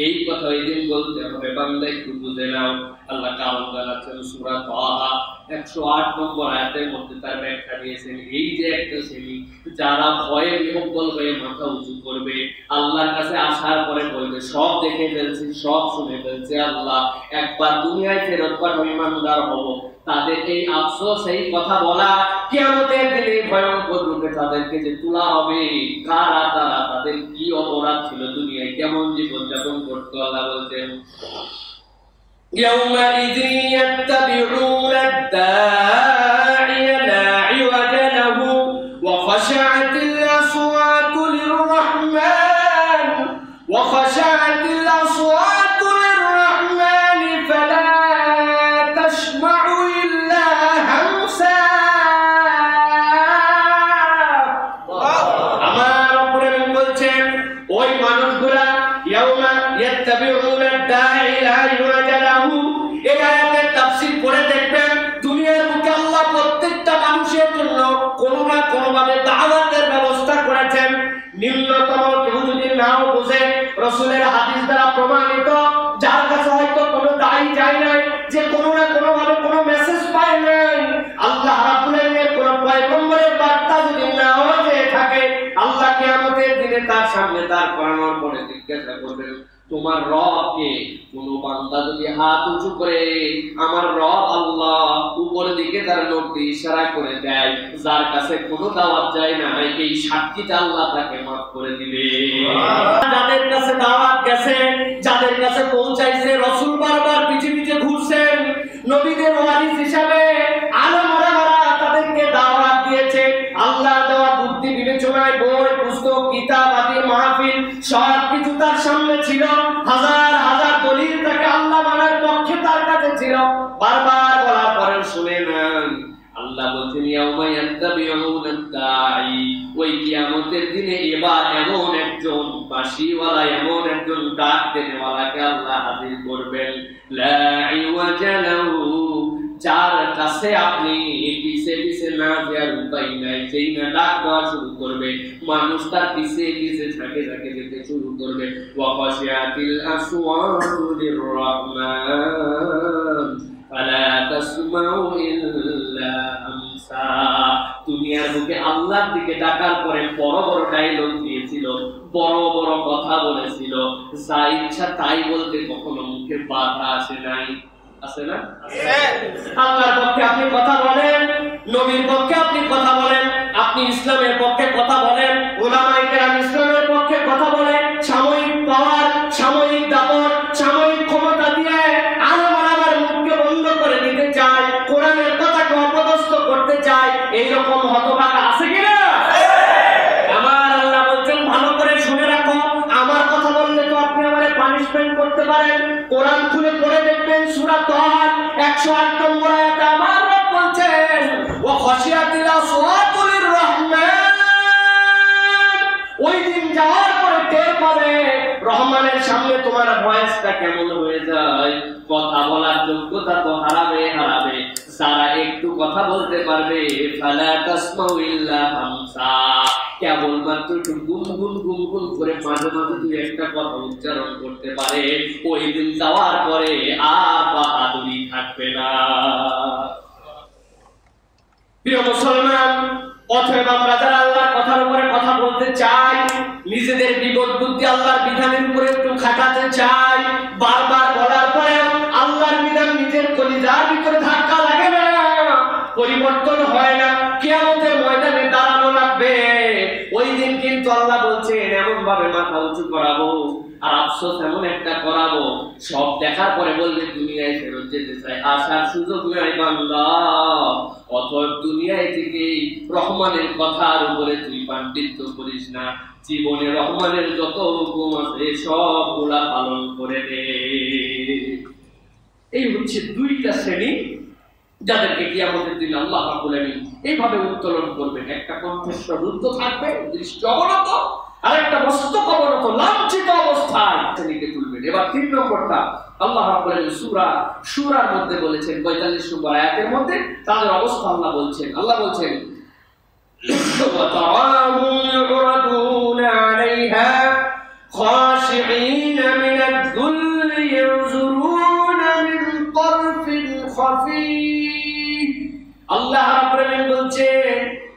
এই কথা ওই দিন বলতে হবে। বান্দা একটু বুঝে নাও। আল্লাহ কারণ জানাচ্ছেন সূরা তাহা 108 নম্বর আয়াতের মধ্যে তার ব্যাখ্যা দিয়েছেন। এই যে একটা শ্রেণী যারা ভয়ে বিহ্বল হয়ে মাথা উঁচু করবে, আল্লাহর কাছে আসার পরে বলবে সব দেখে ফেলছি, সব শুনে ফেলছি, আল্লাহ একবার দুনিয়ায় ফেরত পাঠাও, ইমানদার হব। তাদের এই আফসোস, এই কথা বলা, কিয়ামতের দিনে ভয়ঙ্কর রূপে তাদেরকে যে তোলা হবে। কারা তারা, তাদের কি অপরাধ ছিল, দুনিয়ায় কেমন জীবন যাপন করতো? আল্লাহ বলছেন يومئذ يتبعون الداعي لا عوج له وخشعت الأصوات للرحمن وخشعت الأصوات للرحمن فلا تسمع إلا همسا। আমার রব্বুল আলামিন বলছেন ওই মানুষগুলা ইয়াউমা ইয়াত্তাবিউনা আদ-দাঈ লা ইউজা লাহু, এই আয়াতের তাফসীর পড়ে দেখবেন দুনিয়ার বুকে আল্লাহ প্রত্যেকটা মানুষের জন্য কোনো না কোনো ভাবে দাওয়াতের ব্যবস্থা করেছেন। নিম্নতম কেউ যদি নাও বোঝে, রাসূলের হাদিস দ্বারা প্রমাণিত, যার কাছে হয়তো কোনো দায়ী যায় নাই, যে কোনো না কোনো ভাবে কোনো মেসেজ পায় নাই, আল্লাহ রাব্বুল আলামিনের কোনো পয়গম্বরের বার্তা যদি নাও হয়ে থাকে, আল্লাহ কিয়ামতের দিনে তার সামনে দাঁড় করানোর পরে জিজ্ঞাসা করবেন তোমার রব কে? কোন বান্দা যদি হাত উঁচু করে আমার রব আল্লাহ উপরের দিকে তার লোক দিয়ে ইশারা করে দেয়, যার কাছে কোনো দাওয়াত যায় না, এই সাক্ষীটা আল্লাহ তাকে মাফ করে দিবে। যাদের কাছে দাওয়াত গেছে, যাদের কাছে পৌঁছাইছে, রাসূল বারবার পিছে পিছে ঘুরছেন, নবীদের ওয়ারিস হিসাবে আলেম ওলামারা তাদেরকে দাওয়াত দিয়েছে। আল্লাহ দেওয়া বুদ্ধি বিবেচনায় বই পুস্তক কিতাব আদি মাহফিল সব কিছু তার সামনে ছিল, হাজার হাজার দলিল তাকে আল্লাহ মানার পক্ষে তার কাছে ছিল। বারবার বলার পরে শুনে নেন। আল্লাহ বলছেন ইয়াউমা ইয়াত্তাবিউনা আদ-দাঈ, ওই কিয়ামতের দিনে এবার এমন একজন বাঁশিওয়ালা, এমন একজন ডাক দেনেওয়ালাকে আল্লাহ হাজির করবেন, লা ইওয়াজা লাহু, যার কাছে আপনি পিছে পিছে না যাওয়ার উপায় নাই। যেই না ডাক দেওয়া শুরু করবে, মানুষ তার পিছে পিছে ঝাঁকে ঝাঁকে যেতে শুরু করবে। ওয়া খাশিয়াতিল আসওয়াতু লির-রাহমান ফালা তাসমাউ ইল্লা হামসা। দুনিয়ার বুকে আল্লাহর দিকে ডাকার পরে বড় বড় ডায়লগ দিয়েছিল, বড় বড় কথা বলেছিল, যা ইচ্ছা তাই বলতে কখনো মুখে বাধা আসে নাই। আছে না? আল্লাহর পক্ষে আপনি কথা বলেন, নবীর পক্ষে আপনি কথা বলেন, আপনি ইসলামের পক্ষে কথা বলেন, উলামায়ে কেরাম ইসলামের পক্ষে কথা বলেন, সাময়িক পাওয়ার, সাময়িক দাপট, সাময়িক ক্ষমতা দিয়ে আলেম ওলামার মুখকে বন্ধ করে দিতে চায়, কোরআনের কথাকে অপদস্থ করতে চায়, এইরকম হতভাগা আছে কিনা? আমার আল্লাহ বলছেন ভালো করে শুনে রাখো, আমার কথা বললে তো আপনি আমারে পানিশমেন্ট করতে পারেন। কোরআন খুলে পড়ে দেখবেন সূরা তাহা 108 নম্বর আয়াতে আমার রব বলছেন ওয়া খাশিয়াতিল আসওয়াতু লির-রাহমান। ওই দিন যাওয়ার পরে টের পাবে রহমানের সামনে তোমার ভয়েসটা কেমন হয়ে যায়। কথা বলার যোগ্যতা তো হারাবে হারাবে। যারা একটু কথা বলতে পারবে ফালা তাসমাউ ইল্লা হামসা, কেবলমাত্র একটু গুনগুন গুনগুন করে মাঝে মাঝে দুই একটা কথা উচ্চারণ করতে পারে, ওই দিন যাওয়ার পরে আর বাহাদুরি থাকবে না। প্রিয় মুসলমান, অতএব আমরা যারা আল্লাহর কথার উপরে কথা বলতে চাই, নিজেদের বিবেক বুদ্ধি আল্লাহর বিধানের উপরে একটু খাটাতে চাই, বারবার বলার পরে আল্লাহর বিধান নিজের কলিজার ভিতরে ধাক্কা আল্লাহ বলছেন এমন ভাবে মাথা উঁচু করাবো আর আফসোস এমন একটা করাবো, সব দেখার পরে বলবে দুনিয়ায় ফেরত যেতে চাই, আসার সুযোগ নাই বান্দা। অতএব দুনিয়ায় থেকে রহমানের কথার উপরে তুই পাণ্ডিত্য করিস না, জীবনে রহমানের যত হুকুম আছে সবগুলা পালন করে দে। এই হচ্ছে দুইটা শ্রেণী যাদেরকে কিয়ামতের দিন আল্লাহ রাব্বুল আলামিন এইভাবে উত্তোলন করবেন। একটা কণ্ঠস্বর রুদ্ধ থাকবে, দৃষ্টি অবনত, আর একটা মস্তক অবনত লাঞ্ছিত অবস্থায় শ্রেণীকে তুলবেন। এবার 3 নম্বরটা আল্লাহ রাব্বুল আলামিন সূরা সূরার মধ্যে বলেছেন, 45 নম্বর আয়াতের মধ্যে তাদের অবস্থা আল্লাহ বলছেন। আল্লাহ বলছেন وَتَرَاهُمْ يُعْرَضُونَ عَلَيْهَا خَاشِعِينَ مِنَ الذُّلِّ يَنظُرُونَ مِنْ طَرْفٍ خَفِيٍّ। আল্লাহ রাব্বুল আলামিন বলছেন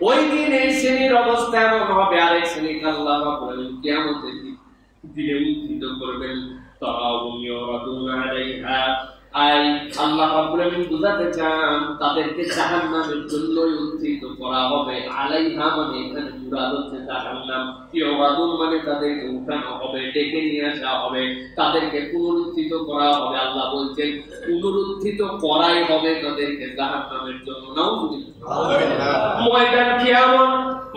ওই দিন এই শ্রেণীর অবস্থা এমন হবে, আরেক শ্রেণীকে আল্লাহ রাব্বুল আলামিন কিয়ামতের দিনে উত্থিত করবেন। তারাহুম ইউরাদুনা আলাইহা, আই আল্লাহ রাব্বুল আলামিন বুঝাতে চান তাদেরকে জাহান্নামের জন্য উত্থিত করা হবে। আলাইহা মানে এখানে মুরাদ হচ্ছে জাহান্নাম, ইউরাদুন মানে তাদেরকে উঠানো হবে, ডেকে নিয়ে আসা হবে, তাদেরকে পুনরুত্থিত করা হবে। আল্লাহ বলছেন পুনরুত্থিত করাই হবে তাদেরকে জাহান্নামের জন্য। নাউযুবিল্লাহ। ময়দান কিয়ামত,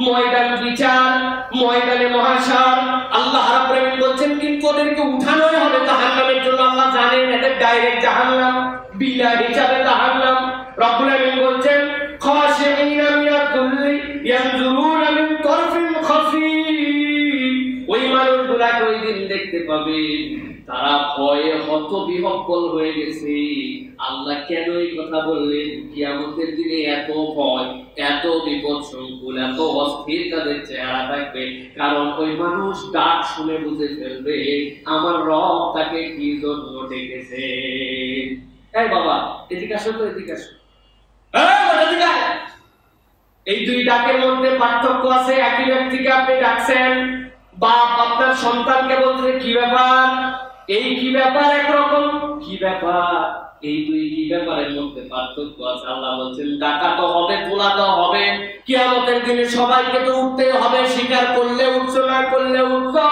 ময়দান বিচার, ময়দানে মহাশর, আল্লাহ রাব্বুল আলামিন বলছেন কিন্তু ওদেরকে উঠানোই হবে জাহান্নামের জন্য। আল্লাহ জানেন এদের ডাইরেক্ট জাহান্নাম, বিলা হিসাবে জাহান্নাম। রাব্বুল আলামিন বলছেন খাশিঈনা মিনাদ-দুল্লি ইয়ানজুরুনা মিন তারফিন খাফি। ওই মানুষগুলাকে ওই দিন দেখতে পাবে তারা ভয়ে হতবিহ্বল হয়ে গেছে। আল্লাহ কেন এই কথা বললেন? কিয়ামতের দিনে এত ভয়, এত বিপদ সংকুল, এত অস্থির তাদের চেহারা থাকবে, কারণ ওই মানুষ ডাক শুনে বুঝে ফেলবে আমার রব তাকে কি জন্য ডেকেছে। এই বাবা এদিকে আসো তো, এদিকে আসো, এই দুই ডাকের মধ্যে পার্থক্য আছে। একই ব্যক্তিকে আপনি ডাকছেন, বাপ আপনার সন্তানকে বলছে কি ব্যাপার, এই কি ব্যাপার একরকম, কি ব্যাপার, এই দুই কি ব্যাপারের মধ্যে পার্থক্য আছে। আল্লাহ বলছেন ডাকা তো হবে, তোলা তো হবে, কিয়ামতের দিনে সবাইকে তো উঠতে হবে, স্বীকার করলে উঠছো, না করলে উঠছো,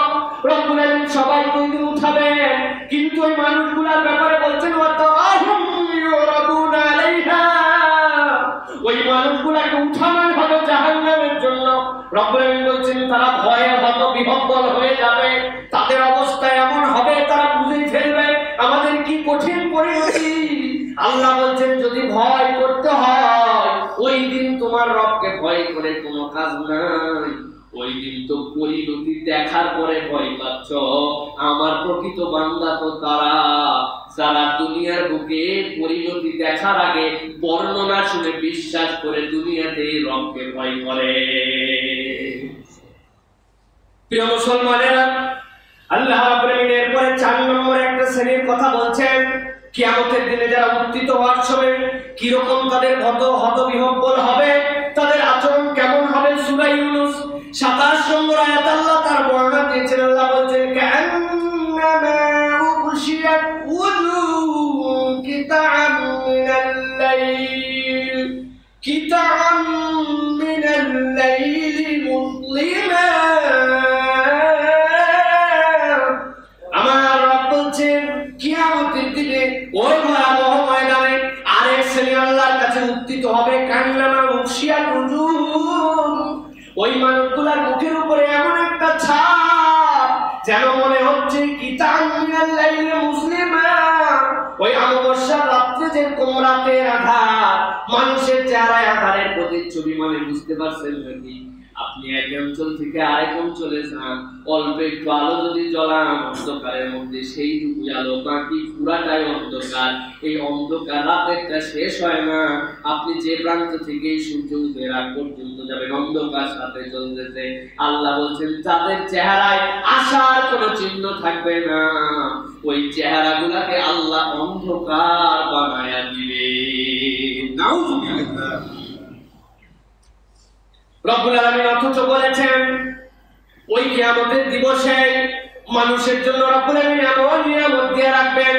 রব্বুল আলামিন সবাইকে ওই দিন উঠাবেন। কিন্তু ওই মানুষগুলোর ব্যাপারে বলছেন ওয়াতারাহুম ইউরাদুনা আলাইহা, ওই মানুষগুলোকে উঠানোই হবে জাহান্নামের জন্য। রব্বুল আলামিন বলছেন তারা ভয়ে হতবিহ্বল হয়ে যাবে, তাদের অবস্থা এমন হবে তারা বুঝেই ফেলবে আমাদের কি কঠিন পরিণতি। আল্লাহ বলছেন যদি ভয় করতে হয় ওই দিন তোমার রবকে ভয় করে কোনো কাজ নাই, ওই দিন তো পরিণতি দেখার পরে ভয় পাচ্ছ। আমার প্রকৃত বান্দা তো তারা যারা দুনিয়ার বুকে পরিণতি দেখার আগে বর্ণনা শুনে বিশ্বাস করে দুনিয়াতে রবকে ভয় করে। প্রিয় মুসলমানেরা, আল্লাহ রাব্বুল আলামিন এরপরে 4 নম্বরে একটা শ্রেণীর কথা বলছেন। কিয়ামতের দিনে যারা উত্থিত হওয়ার সময় কি রকম তাদের হতবিহ্বল হবে, তাদের আচরণ কেমন হবে। সূরা ইউনূস 27 নম্বর আয়াত আল্লাহ তার বর্ণনা দিয়েছেন। আল্লাহ বলেন কান্নামা উগশিয়াত উজুহুম কিতাআম মিনাল লাইল, কিতাআম মিনাল লাইলি মুসলিমা। আমার রব বলছেন কিয়ামতের দিনে ওই ভয়াবহ ময়দানে আরেক শ্রেণী আল্লাহর কাছে উত্থিত হবে। কান্নামা উগশিয়াত উজুহুম, ওই মানুষগুলার মুখের উপরে এমন একটা ছাপ যেন মনে হচ্ছে কিতাম মিনাল লাইলি মুসলিমা। ওই অমাবস্যার রাত্রে যে রাতের আধার, মানুষের চেহারায় আধারের প্রতিচ্ছবি, মানে বুঝতে পারছেন নাকি? আপনি এক অঞ্চল থেকে আরেক অঞ্চলে যান, অল্প একটু আলো যদি জ্বলান অন্ধকারের মধ্যে সেইটুকু আলো, বাকি পুরাটাই অন্ধকার। এই অন্ধকার রাতেরটা শেষ হয় না, আপনি যে প্রান্ত থেকে সূর্য উদয়ের আগ পর্যন্ত যাবেন অন্ধকার সাথে চলতেছে। আল্লাহ বলছেন তাদের চেহারায় আশার কোনো চিহ্ন থাকবে না, ওই চেহারাগুলোকে আল্লাহ অন্ধকার বানায়া দিবে। নাউযুবিল্লাহ। রব্বুল আলামিন অথচ বলেছেন ওই কিয়ামতের দিবসে মানুষের জন্য রব্বুল আলামিন এমন নিয়ামত দিয়ে রাখবেন,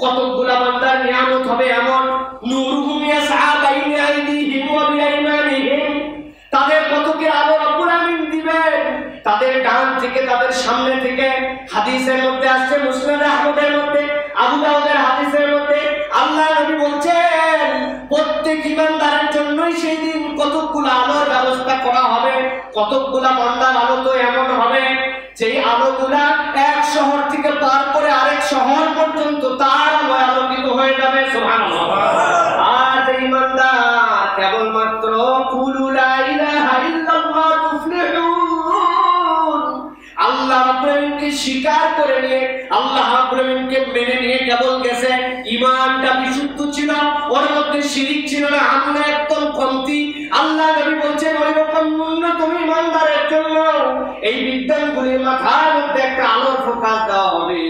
কতগুলা বান্দার নিয়ামত হবে এমন। নূরুহুম ইয়াসআ বাইনা আইদিহিম ওয়া বিআইমানিহিম, তাদের পথকে আলো রব্বুল আলামিন দিবেন, তাদের ডান থেকে তাদের সামনে থেকে। হাদিসের মধ্যে আসছে, মুসনাদ আহমদের মধ্যে, আবু দাউদের হাদিসের মধ্যে আল্লাহ নবী বলছেন প্রত্যেক ঈমানদারের জন্যই সেই দিন কতকগুলো আলোর ব্যবস্থা করা হবে, কতকগুলো বান্দার আলো তো এমন হবে যেই আলোগুলা এক শহর থেকে পার করে আরেক শহর পর্যন্ত তার আলোয় আলোকিত হয়ে যাবে। সুবহানাল্লাহ। আর ঈমানদার কেবলমাত্র কুলু লা ইলাহা ইল্লাল্লাহ তুফলিহুন, আল্লাহ রাব্বুল আলামিনকে স্বীকার করে নিয়ে, আল্লাহ রাব্বুল আলামিনকে মেনে নিয়ে কেবল গেছে, ঈমানটা বিশুদ্ধ ছিল, ওর মধ্যে শিরক ছিল না, আমলে একদম কমতি। আল্লাহ নবী বলছেন ওই রকম ন্যূনতম ঈমানদারের জন্য এই বিদ্যানগুলির মাথার মধ্যে একটা আলোর ফোকাস দেওয়া হবে।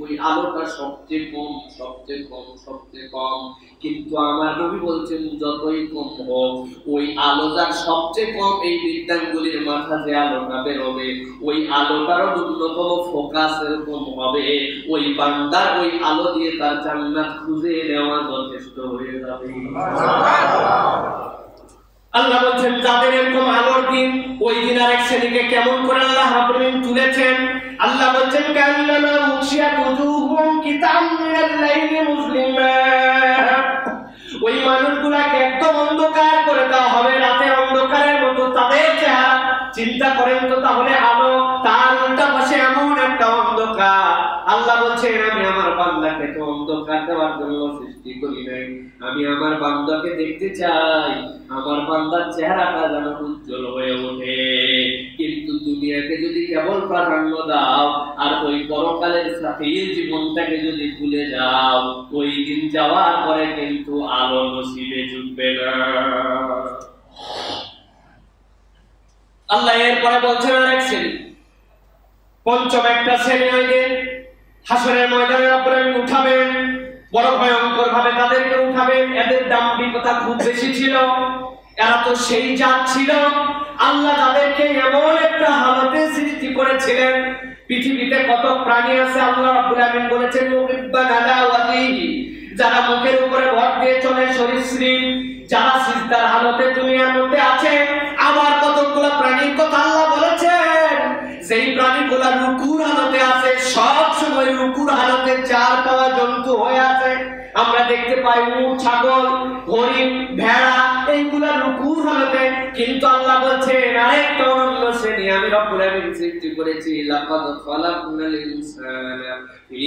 ওই আলোটা সবচেয়ে কম, সবচেয়ে কম, সবচেয়ে কম। কিন্তু আমার নবী বলছেন যতই কম হোক, ওই আলোটার সবচেয়ে কম এই বিদ্যানগুলির মাথা যে আলোটা বেরোবে, ওই আলোটারও ন্যূনতম ফোকাস এরকম হবে, ওই বান্দার ওই আলো দিয়ে তার জান্নাত খুঁজে নেওয়া যথেষ্ট হয়ে যাবে। আল্লাহ বলছেন যাদের এরকম আলোর দিন, ওই দিন আরেক শ্রেণীকে কেমন করে আল্লাহ রাব্বুল আলামিন তুলেছেন। আল্লাহ বলছেন কান্নামা মুশিয়াত উজুহুম কিতাম মিনাল লাইলি মুসলিমা, ওই মানুষগুলাকে একদম অন্ধকার করে দেওয়া হবে, রাতের অন্ধকারের মতো তাদের চেহারা। চিন্তা করেন তো তাহলে আলো, তার উল্টা পাশে এমন একটা অন্ধকার। আল্লাহ বলছেন আমি আমার বান্দাকে তো অন্ধকার দেওয়ার জন্য সৃষ্টি করি নাই, আমি আমার বান্দাকে দেখতে চাই আমার বান্দার চেহারাটা যেন উজ্জ্বল হয়ে ওঠে। কিন্তু দুনিয়াকে যদি কেবল প্রাধান্য দাও আর ওই পরকালের সাথে জীবনটাকে যদি ভুলে যাও, ওই দিন যাওয়ার পরে কিন্তু আলো নসিবে জুটবে না। আল্লাহ এরপরে বলছেন আরেক শ্রেণী, পঞ্চম একটা শ্রেণী, ওই দিন হাসরের ময়দানে রাব্বুল আলামিন উঠাবেন, বড় ভয়ঙ্কর ভাবে তাদেরকে উঠাবেন। এদের দাম্ভিকতা খুব বেশি ছিল, এরা তো সেই জাত ছিল, আল্লাহ তাদেরকে এমন একটা হালতে সৃষ্টি করেছিলেন। পৃথিবীতে কত প্রাণী আছে আল্লাহ রাব্বুল আলামিন বলেছেন মুকিব্বান আলা ওয়াজিহি, যারা মুখের উপরে ভর দিয়ে চলে, সরীসৃপ, যারা সিজদার হালতে দুনিয়ার মধ্যে আছে। আবার কতগুলো প্রাণীর কথা আল্লাহ বলেছেন সেই প্রাণীগুলো রুকুর হালতে আছে, সব সময় রুকুর হালতে চার পাওয়া জন্তু হয়ে আছে। আমরা দেখতে পাই উট, ছাগল, হরিণ, ভেড়া, এইগুলা রুকুর হালতে। কিন্তু আল্লাহ বলছেন আরেকটা অন্য শ্রেণী আমি রব্বুল আলামিন সৃষ্টি করেছি, লাকাদ খালাকনাল ইনসানা ফি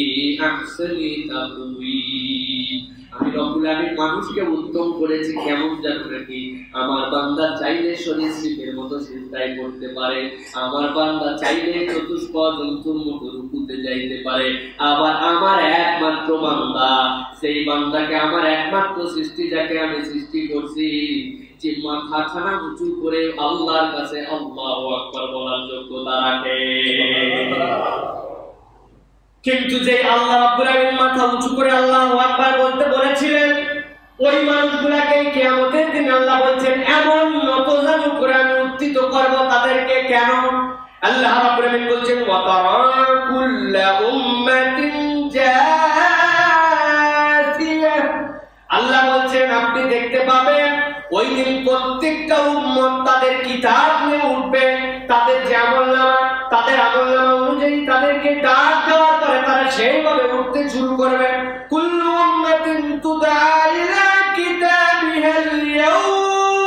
আহসানি তাকওয়িম। আমি রব্বুল আলামিন মানুষকে উত্তম করেছি কেমন জানো নাকি, আমার বান্দা চাইলে সরীসৃপের মতো সিজদায় করতে পারে, আমার বান্দা চাইলে চতুষ্প জন্তুর মতো রুকুতে যাইতে পারে। আবার আমার একমাত্র বান্দা, সেই বান্দাকে আমার একমাত্র সৃষ্টি যাকে আমি সৃষ্টি করছি, যে মাথাখানা উঁচু করে আল্লাহর কাছে আল্লাহু আকবার বলার যোগ্যতা রাখে। কিন্তু যে আল্লাহ রাব্বুল আলামিন মাথা উঁচু করে আল্লাহু আকবার বলতে বলেছিলেন, ওই মানুষগুলোকে কিয়ামতের দিন আল্লাহ বলছেন এমন নতজানু করে আমি উত্থিত করব তাদেরকে। কেন? আল্লাহ রাব্বুল আলামিন বলছেন ওয়া তারা কুল্লা উম্মাতিন জাসিয়া, আল্লাহ বলছেন আপনি দেখতে পাবেন ওই দিন প্রত্যেকটা উম্মত তাদের কিতাব নিয়ে উঠবে, তাদের যে আমলনামা, তাদের আমলনামা অনুযায়ী তাদেরকে ডাক দেওয়ার পরে তারা সেইভাবে উঠতে শুরু করবে। কুল্লু উম্মাতিন তুদা ইলা কিতাবিহাল ইয়াউম।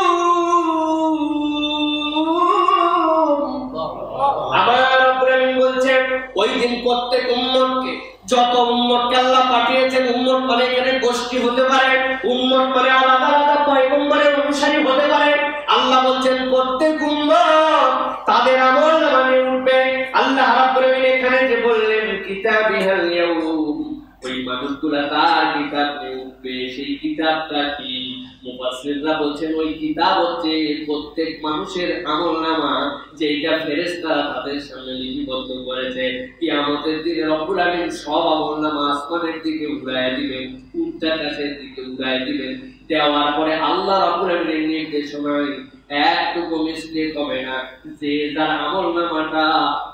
আবার রব্বুল আলামিন বলছেন ওই দিন প্রত্যেক উম্মতকে, যত উম্মতকে আল্লাহ পাঠিয়েছেন, উম্মত মানে এখানে গোষ্ঠী হতে পারে, উম্মত মানে আলাদা আলাদা পয়গম্বরের অনুসারী হতে পারে। আল্লাহ বলছেন প্রত্যেক উম্মত তাদের আমলনামা নিয়ে উঠবে। আল্লাহ রাব্বুল আলামিন এখানে যে বললেন কিতাবিহাল ইয়াউম, ওই মানুষগুলা তার কিতাব নিয়ে উঠবে। সেই কিতাবটা কি? মুফাসসিররা বলছেন ওই কিতাব হচ্ছে প্রত্যেক মানুষের আমলনামা, যেটা ফেরেশতারা তাদের সামনে লিপিবদ্ধ করেছে। কিয়ামতের দিনে রব্বুল আলামিন সব আমলনামা আসমানের দিকে উড়ায় দিবেন, উত্তর আকাশের দিকে উড়ায় দিবেন। দেওয়ার পরে আল্লাহ রাব্বুল আলামিনের নির্দেশনায় একটুকু মিস্টেক হবে না, যে যার আমলনামাটা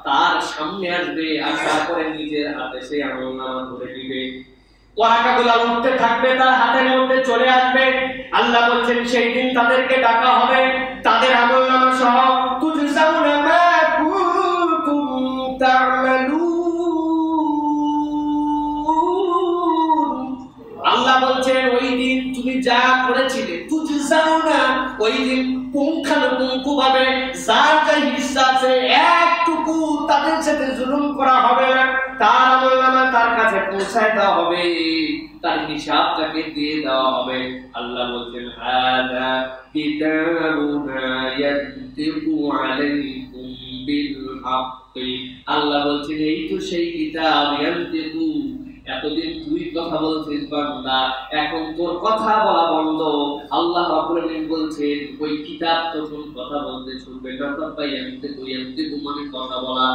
তার সামনে আসবে আর তারপরে নিজের হাতে সেই আমলনামা ধরে দিবে। ওয়ারাকাগুলো উঠতে থাকবে, তার হাতের মধ্যে চলে আসবে। আল্লাহ বলছেন সেই দিন তাদেরকে ডাকা হবে তাদের আমলনামা সহ, তুজজাউনা মা ওই দিন পুঙ্খানুপুঙ্খভাবে যার যা হিস্সা আছে একটুকু তাদের সাথে জুলুম করা হবে না, তার আমলনামা তার কাছে পৌঁছায় দেওয়া হবে, তার হিসাব তাকে দিয়ে দেওয়া হবে। আল্লাহ বলছেন হাদা কিতাবুনা ইয়ানতিকু আলাইকুম বিল হাক্কি, আল্লাহ বলছেন এই তো সেই কিতাব, ইয়ানতিকু এতদিন তুই কথা বলছিস বান্দা, এখন তোর কথা বলা বন্ধ। আল্লাহ রাব্বুল আলামিন বলছেন ওই কিতাব তখন কথা বলতে শুনবে না, তাই ইয়ানতিকু মানে কথা বলা।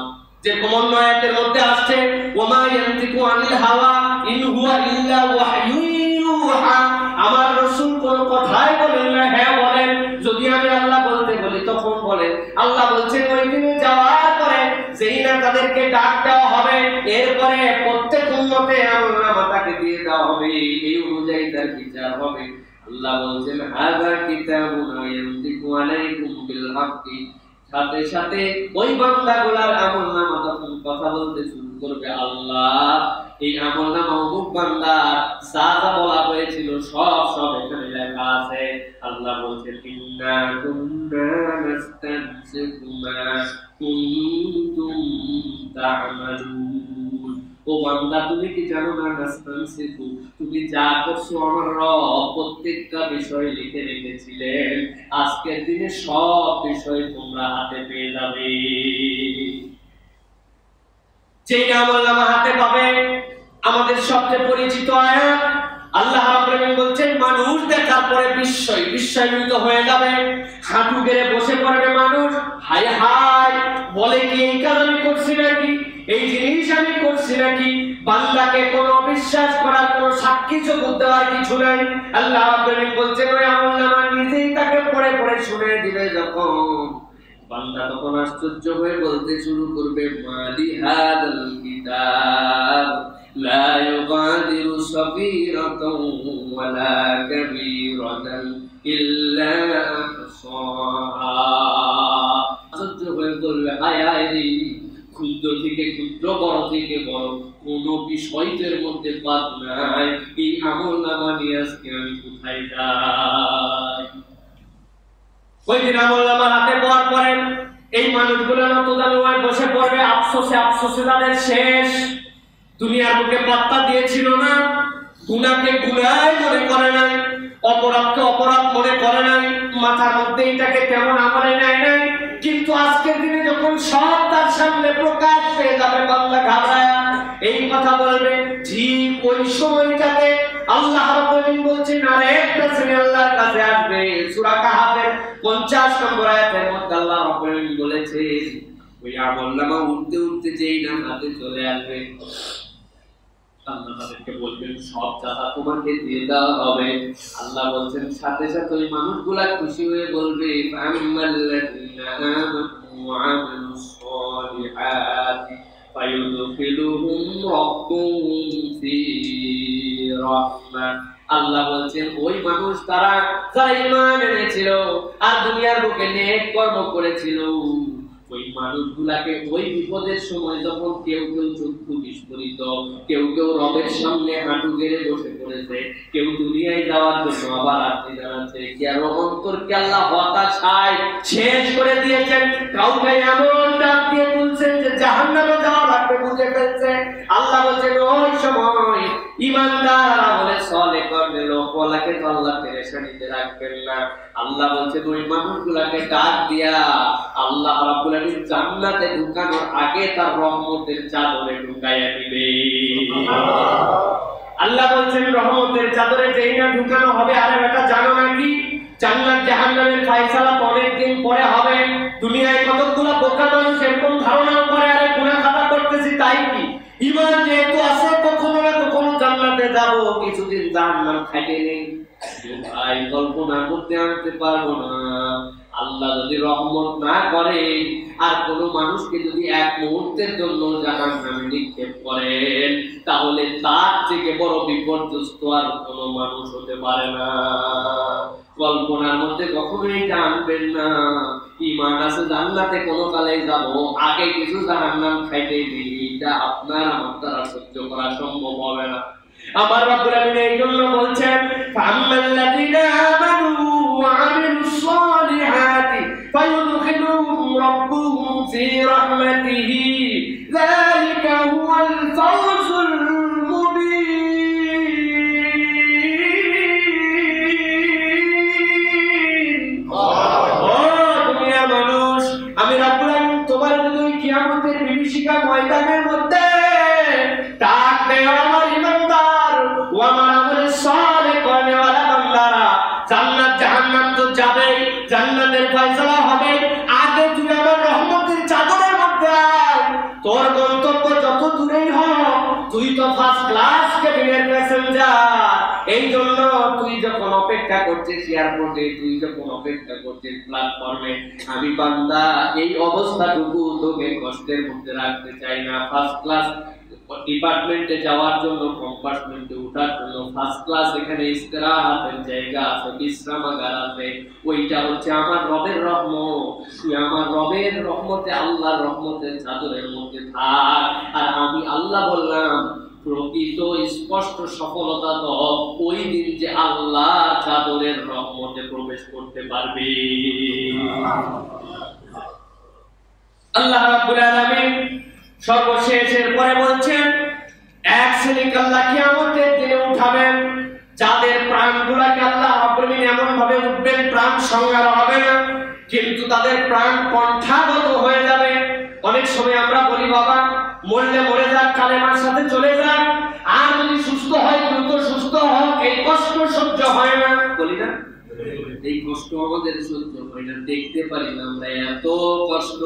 যে কোন আয়াতের মধ্যে আসছে ওমা ইয়ানতিকু আনিল হাওয়া ইন হুয়া ইল্লা ওয়াহয়ুন ইউহা, আমার রাসূল কোন কথাই বলেন না, হ্যাঁ বলেন, যদি আমি আল্লাহ বলতে বলি তখন বলেন। আল্লাহ বলছেন ওই দিনে যাওয়ার পরে যেই না তাদেরকে ডাক দেওয়া হবে, এরপরে প্রত্যেক উম্মতে আমলনামা তাকে দিয়ে দেওয়া হবে, এই অনুযায়ী তার বিচার হবে। আল্লাহ বলছেন হাযা কিতাবুনা ইয়ানতিকু আলাইকুম বিল হাক্কি, সাথে সাথে ওই বান্দাগুলার আমলনামা তখন কথা বলতে শুরু করবে। আল্লাহ এই আমলনামা অমুক বান্দার যা যা বলা হয়েছিল সব এখানে লেখা আছে। আল্লাহ বলছেন ইন্না কুন্না নাস্তানসিকু মা কুনতুম তা'মালুন, ও বান্দা তুমি কি জানো না, নাস্তানসিকু তুমি যা করছো আমার রব প্রত্যেকটা বিষয় লিখে রেখেছিলেন, আজকের দিনে সব বিষয় তোমরা হাতে পেয়ে যাবে। যেই আমলনামা হাতে পাবে, আমাদের সবচেয়ে পরিচিত আয়াত, আল্লাহ রাব্বুল আলামিন বলছেন মানুষ দেখার পরে বিস্ময়িত হয়ে যাবে, হাঁটু গেড়ে বসে পড়বে মানুষ, হায় হায় বলে কি এই কাজ আমি করছি নাকি, এই জিনিস আমি করছি নাকি। বান্দাকে কোনো অবিশ্বাস করার কোনো সাক্ষী জবাব দেওয়ার কিছু নাই। আল্লাহ রাব্বুল আলামিন বলছেন ওই আমলনামা নিজেই তাকে পড়ে পড়ে শুনিয়ে দিবে যখন, বান্দা তখন আশ্চর্য হয়ে বলতে শুরু করবে মালি হাদাল কিতাব লা ইউগাদিরু সগীরাতাও ওয়ালা কাবীরাতান ইল্লা আহসাহা, আশ্চর্য হয়ে বলবে হায় হায় রে, ক্ষুদ্র থেকে ক্ষুদ্র বড় থেকে বড় কোন বিষয়ের মধ্যে বাদ নাই, এই আমলনামা নিয়ে আজকে আমি কোথায় যাই। ওই দিন আমলনামা হাতে পাওয়ার পরে এই মানুষগুলো নতজানুয়ায় বসে পড়বে, আফসোসে তাদের শেষ। দুনিয়ার বুকে পাত্তা দিয়েছিল না, গুনাহকে গুনাহ মনে করে নাই, অপরাধকে অপরাধ মনে করে নাই, মাথার মধ্যে এটাকে তেমন আমলে নেয় নাই। কিন্তু আজকের দিনে যখন সব তার সামনে প্রকাশ পেয়ে যাবে, বান্দা ঘাবড়ায় এই কথা বলবে, ঠিক ওই সময়টাতে আল্লাহ রাব্বুল আলামিন বলছেন আরেকটা শ্রেণী আল্লাহর কাছে আসবে। সূরা কাহাফের 50 নম্বর আয়াতের মধ্যে আল্লাহ রাব্বুল আলামিন বলেছেন ওই আমলনামা উঠতে উঠতে যেই না হাতে চলে আসবে, আল্লাহ তাদেরকে বলবেন সব জাযা তোমাকে দিয়ে দেওয়া হবে। আল্লাহ বলছেন সাথে সাথে ওই মানুষগুলা খুশি হয়ে বলবে ফাআম্মাল্লাযীনা আমানু ওয়া আমিলুস সালিহাতি ফায়ুদখিলুহুম রাব্বুহুম ফি রাহমাহ, আল্লাহ বলছেন ওই মানুষ তারা যারা ঈমান এনেছিল আর দুনিয়ার বুকে নেক কর্ম করেছিল, ওই মানুষগুলাকে ওই বিপদের সময় যখন কেউ চক্ষু বিস্ফোরিত, কেউ রবের সামনে হাঁটু গেড়ে বসে পড়েছে, কেউ দুনিয়ায় যাওয়ার জন্য আবার আর্জি জানাচ্ছে, কি আর অন্তরকে আল্লাহ হতাশায় শেষ করে দিয়েছেন, কাউকে এমন ডাক দিয়ে তুলছেন যে জাহান্নামে যাওয়া লাগবে বুঝে ফেলছে। আল্লাহ বলছেন ওই সময় ঈমানদার আমলে সলে করবে লোকওয়ালাকে তো আল্লাহ পেরেশানিতে রাখবেন না। আল্লাহ বলছেন ওই মানুষগুলাকে ডাক দিয়া আল্লাহ রাব্বুল আলামিন জান্নাতে ঢুকানোর আগে তার রহমতের চাদরে ঢুকাইয়া দিবে। আল্লাহ বলছেন রহমতের চাদরে যেই না ঢুকানো হবে, আরে বেটা জানো নাকি জান্নাত জাহান্নামের ফয়সালা অনেকদিন পরে হবে। দুনিয়ায় কতগুলো বোকা মানুষ এরকম ধারণা করে আরে গুনাহ খাতা করতেছি তাই কি, ঈমান যেহেতু আছে কখনো না কখনো জান্নাতে যাব, কিছুদিন জাহান্নাম খাইতে নেই, ভাই কল্পনা করতে আনতে পারবো না। আল্লাহ যদি রহমত না করে আর কোন মানুষকে যদি এক মুহূর্তের জন্য জাহান্নামে নিক্ষেপ করেন, তাহলে তার থেকে বড় বিপর্যস্ত আর কোন মানুষ হতে পারে না। কল্পনার মধ্যে কখনোই জানবেন না। ঈমান আছে জান্নাতে কোনো কালেই যাব, আগে কিছু জাহান্নাম খাইতে দিই, এটা আপনার আমার দ্বারা সহ্য করা সম্ভব হবে না। আমার রব্বুল আলামিন এই জন্য বলছেন ফাআম্মাল্লাযীনা আমানু وعملوا الصالحات فيدخلهم ربهم في رحمته ذلك هو الفوز المبين দুনিয়া মানুষ আমি রব্বুল আলামিন তোমার দুই কিয়ামতের বিভীষিকা ময়দানের মধ্যে ডাক দেও আমার ইমানদার ও আমার আমলে সালেহ করনেওয়ালা বান্দারা জান্নাত জাহান্নাম তো যাবে জান্নাতের ফয়সালা হবে আগে তুই আমার রহমতের চাদরের মধ্যে আয় তোর গন্তব্য যত দূরেই হোক তুই তো ফার্স্ট ক্লাস কেবিনের প্যাসেঞ্জার এই জন্য তুই যখন অপেক্ষা করছিস এয়ারপোর্টে তুই যখন অপেক্ষা করছিস প্ল্যাটফর্মে আমি বান্দা এই অবস্থাটুকু তোকে কষ্টের মধ্যে রাখতে চাই না ফার্স্ট ক্লাস ডিপার্টমেন্টে যাওয়ার জন্য কম্পার্টমেন্টে ওঠার জন্য ফার্স্ট ক্লাস এখানে ইস্তেরাহাতের জায়গা আছে বিশ্রামাগার আছে ওইটা হচ্ছে আমার রবের রহমত তুই আমার রবের রহমতে আল্লাহর রহমতের চাদরের মধ্যে থাক আর আমি আল্লাহ বললাম প্রকৃত স্পষ্ট সফলতা তো ওই দিন যে আল্লাহর চাদরের রহমতে প্রবেশ করতে পারবে আল্লাহ রাব্বুল আলামিন সর্বশেষের পরে বলছেন এক শ্রেণীর আল্লাহ কিয়ামতের দিনে উঠাবেন যাদের প্রাণগুলোকে আল্লাহ রাব্বুল আলামিন এমন ভাবে উঠবেন প্রাণ সংহার হবে না কিন্তু তাদের প্রাণ কণ্ঠাগত হয়ে যাবে অনেক সময় আমরা বলি বাবা মরলে মরে যাক কালেমার সাথে চলে যাক আর যদি সুস্থ হয় দ্রুত সুস্থ হোক এই কষ্ট সহ্য হয় না বলি না এই কষ্ট আমাদের সহ্য হয় না দেখতে পারি না আমরা এত কষ্ট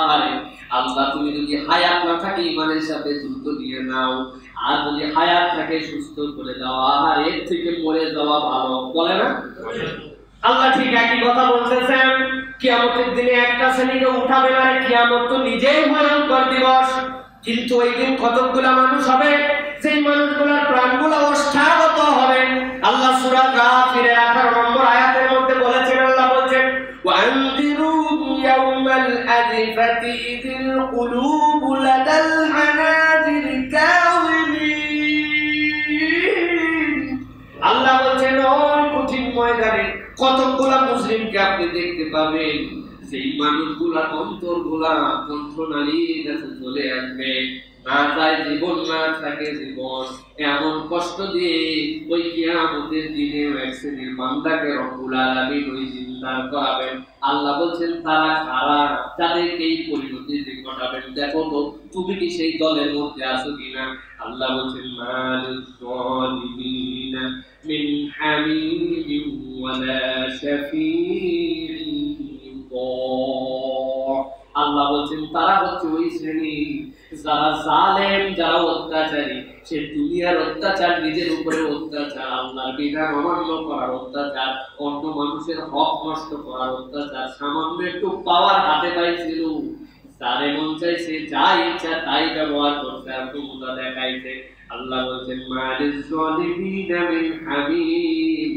আরে আল্লাহ তুমি যদি হায়াত না থাকে ইমানের সাথে দ্রুত নিয়ে নাও আর যদি হায়াত থাকে সুস্থ করে দাও আর এর থেকে মরে যাওয়া ভালো বলে না আল্লাহ ঠিক একই কথা বলতেছেন কিয়ামতের দিনে একটা শ্রেণীকে উঠাবেন আর কিয়ামত তো নিজেই ভয়ঙ্কর দিবস কিন্তু ওই দিন কতগুলা মানুষ হবে সেই মানুষগুলোর প্রাণগুলো অষ্টাগত হবে আল্লাহ সূরা গাফিরের 18 নম্বর আয়াতের মধ্যে বলেছেন আল্লাহ বলেন ওয়ানযিরুম ইয়াওমাল আযফাতি ইযিল কুলুবু লাদাল হানাজির কাযিমিন আল্লাহ বলেন ওই কঠিন ময়দানে কতগুলা মুসলিমকে আপনি দেখতে পাবেন সেই মানুষগুলার অন্তরগুলা কণ্ঠনালীর কাছে চলে আসবে না যায় জীবন না থাকে জীবন এমন কষ্ট দিয়ে ওই কিয়ামতের দিনে এক শ্রেণীর বান্দাকে রব্বুল আলামিন ওই জিন্দা করাবেন আল্লাহ বলছেন তারা কারা তাদেরকে এই পরিণতি ঘটাবেন দেখো তো তুমি কি সেই দলের মধ্যে আছো কিনা আল্লাহ বলছেন মালিজ যালিমিনা মিন হামিমিন ওয়ালা শাফীঈন আল্লাহ বলছেন তারা হচ্ছে ওই শ্রেণী যারা জালেম যারা অত্যাচারী সে দুনিয়ার অত্যাচার নিজের উপরে অত্যাচার আল্লাহর বিধান অমান্য করার অত্যাচার অন্য মানুষের হক নষ্ট করার অত্যাচার সামান্য একটু পাওয়ার হাতে পাইছিল যারে মন চাইছে যা ইচ্ছা তাই ব্যবহার করতে আর ক্ষমতা দেখাইছে আল্লাহ বলছেন মালিজ যালিমিনা মিন হামিম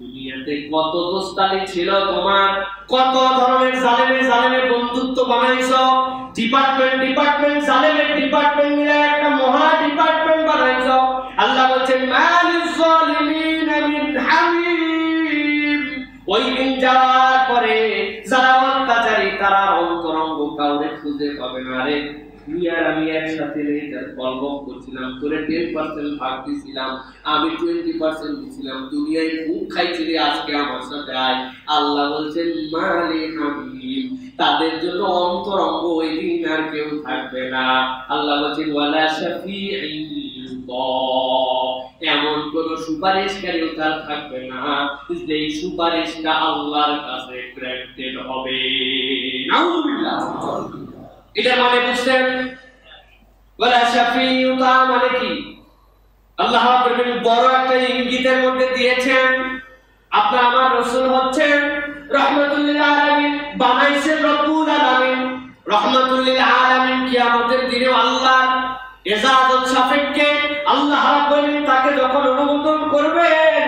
দুনিয়াতে কত দোস্তানি ছিল তোমার কত ধরনের জালেমে বন্ধুত্ব বানাইছো ডিপার্টমেন্ট জালেমের ডিপার্টমেন্ট মিলে একটা মহা ডিপার্টমেন্ট বানাইছো আল্লাহ বলছেন মালিজ যালিমিনা মিন হামিম ওই দিন যাওয়ার পরে যারা অত্যাচারী তারা অন্তরঙ্গ কাউরে খুঁজে পাবে না রে তুই আর আমি একসাথে গল্প করছিলাম তোরে 10% ভাগ দিছিলাম আমি 20% দিছিলাম দুনিয়ায় খুব খাইছিলি আজকে আমার সাথে আয় আল্লাহ বলছেন মালি হামিম তাদের জন্য অন্তরঙ্গ ওই দিন আর কেউ থাকবে না আল্লাহ বলছেন ওয়ালা শাফিঈন এমন কোন সুপারিশকারীও তার থাকবে না যেই সুপারিশটা আল্লাহর কাছে গ্রান্টেড হবে নাউযুবিল্লাহ এটা মানে বুঝছেন ওয়ালা শাফিউ তা মানে কি আল্লাহ পাক বড় একটা ইঙ্গিতের মধ্যে দিয়েছেন আপনার আমার রাসূল হচ্ছেন রাহমাতুল লিল আলামিন বানাইছেন রব্বুল আলামিন রাহমাতুল লিল আলামিন কিয়ামতের দিনে আল্লাহ ইজাজত সাপেক্ষে আল্লাহ রাব্বুল তাকে যখন অনুমোদন করবেন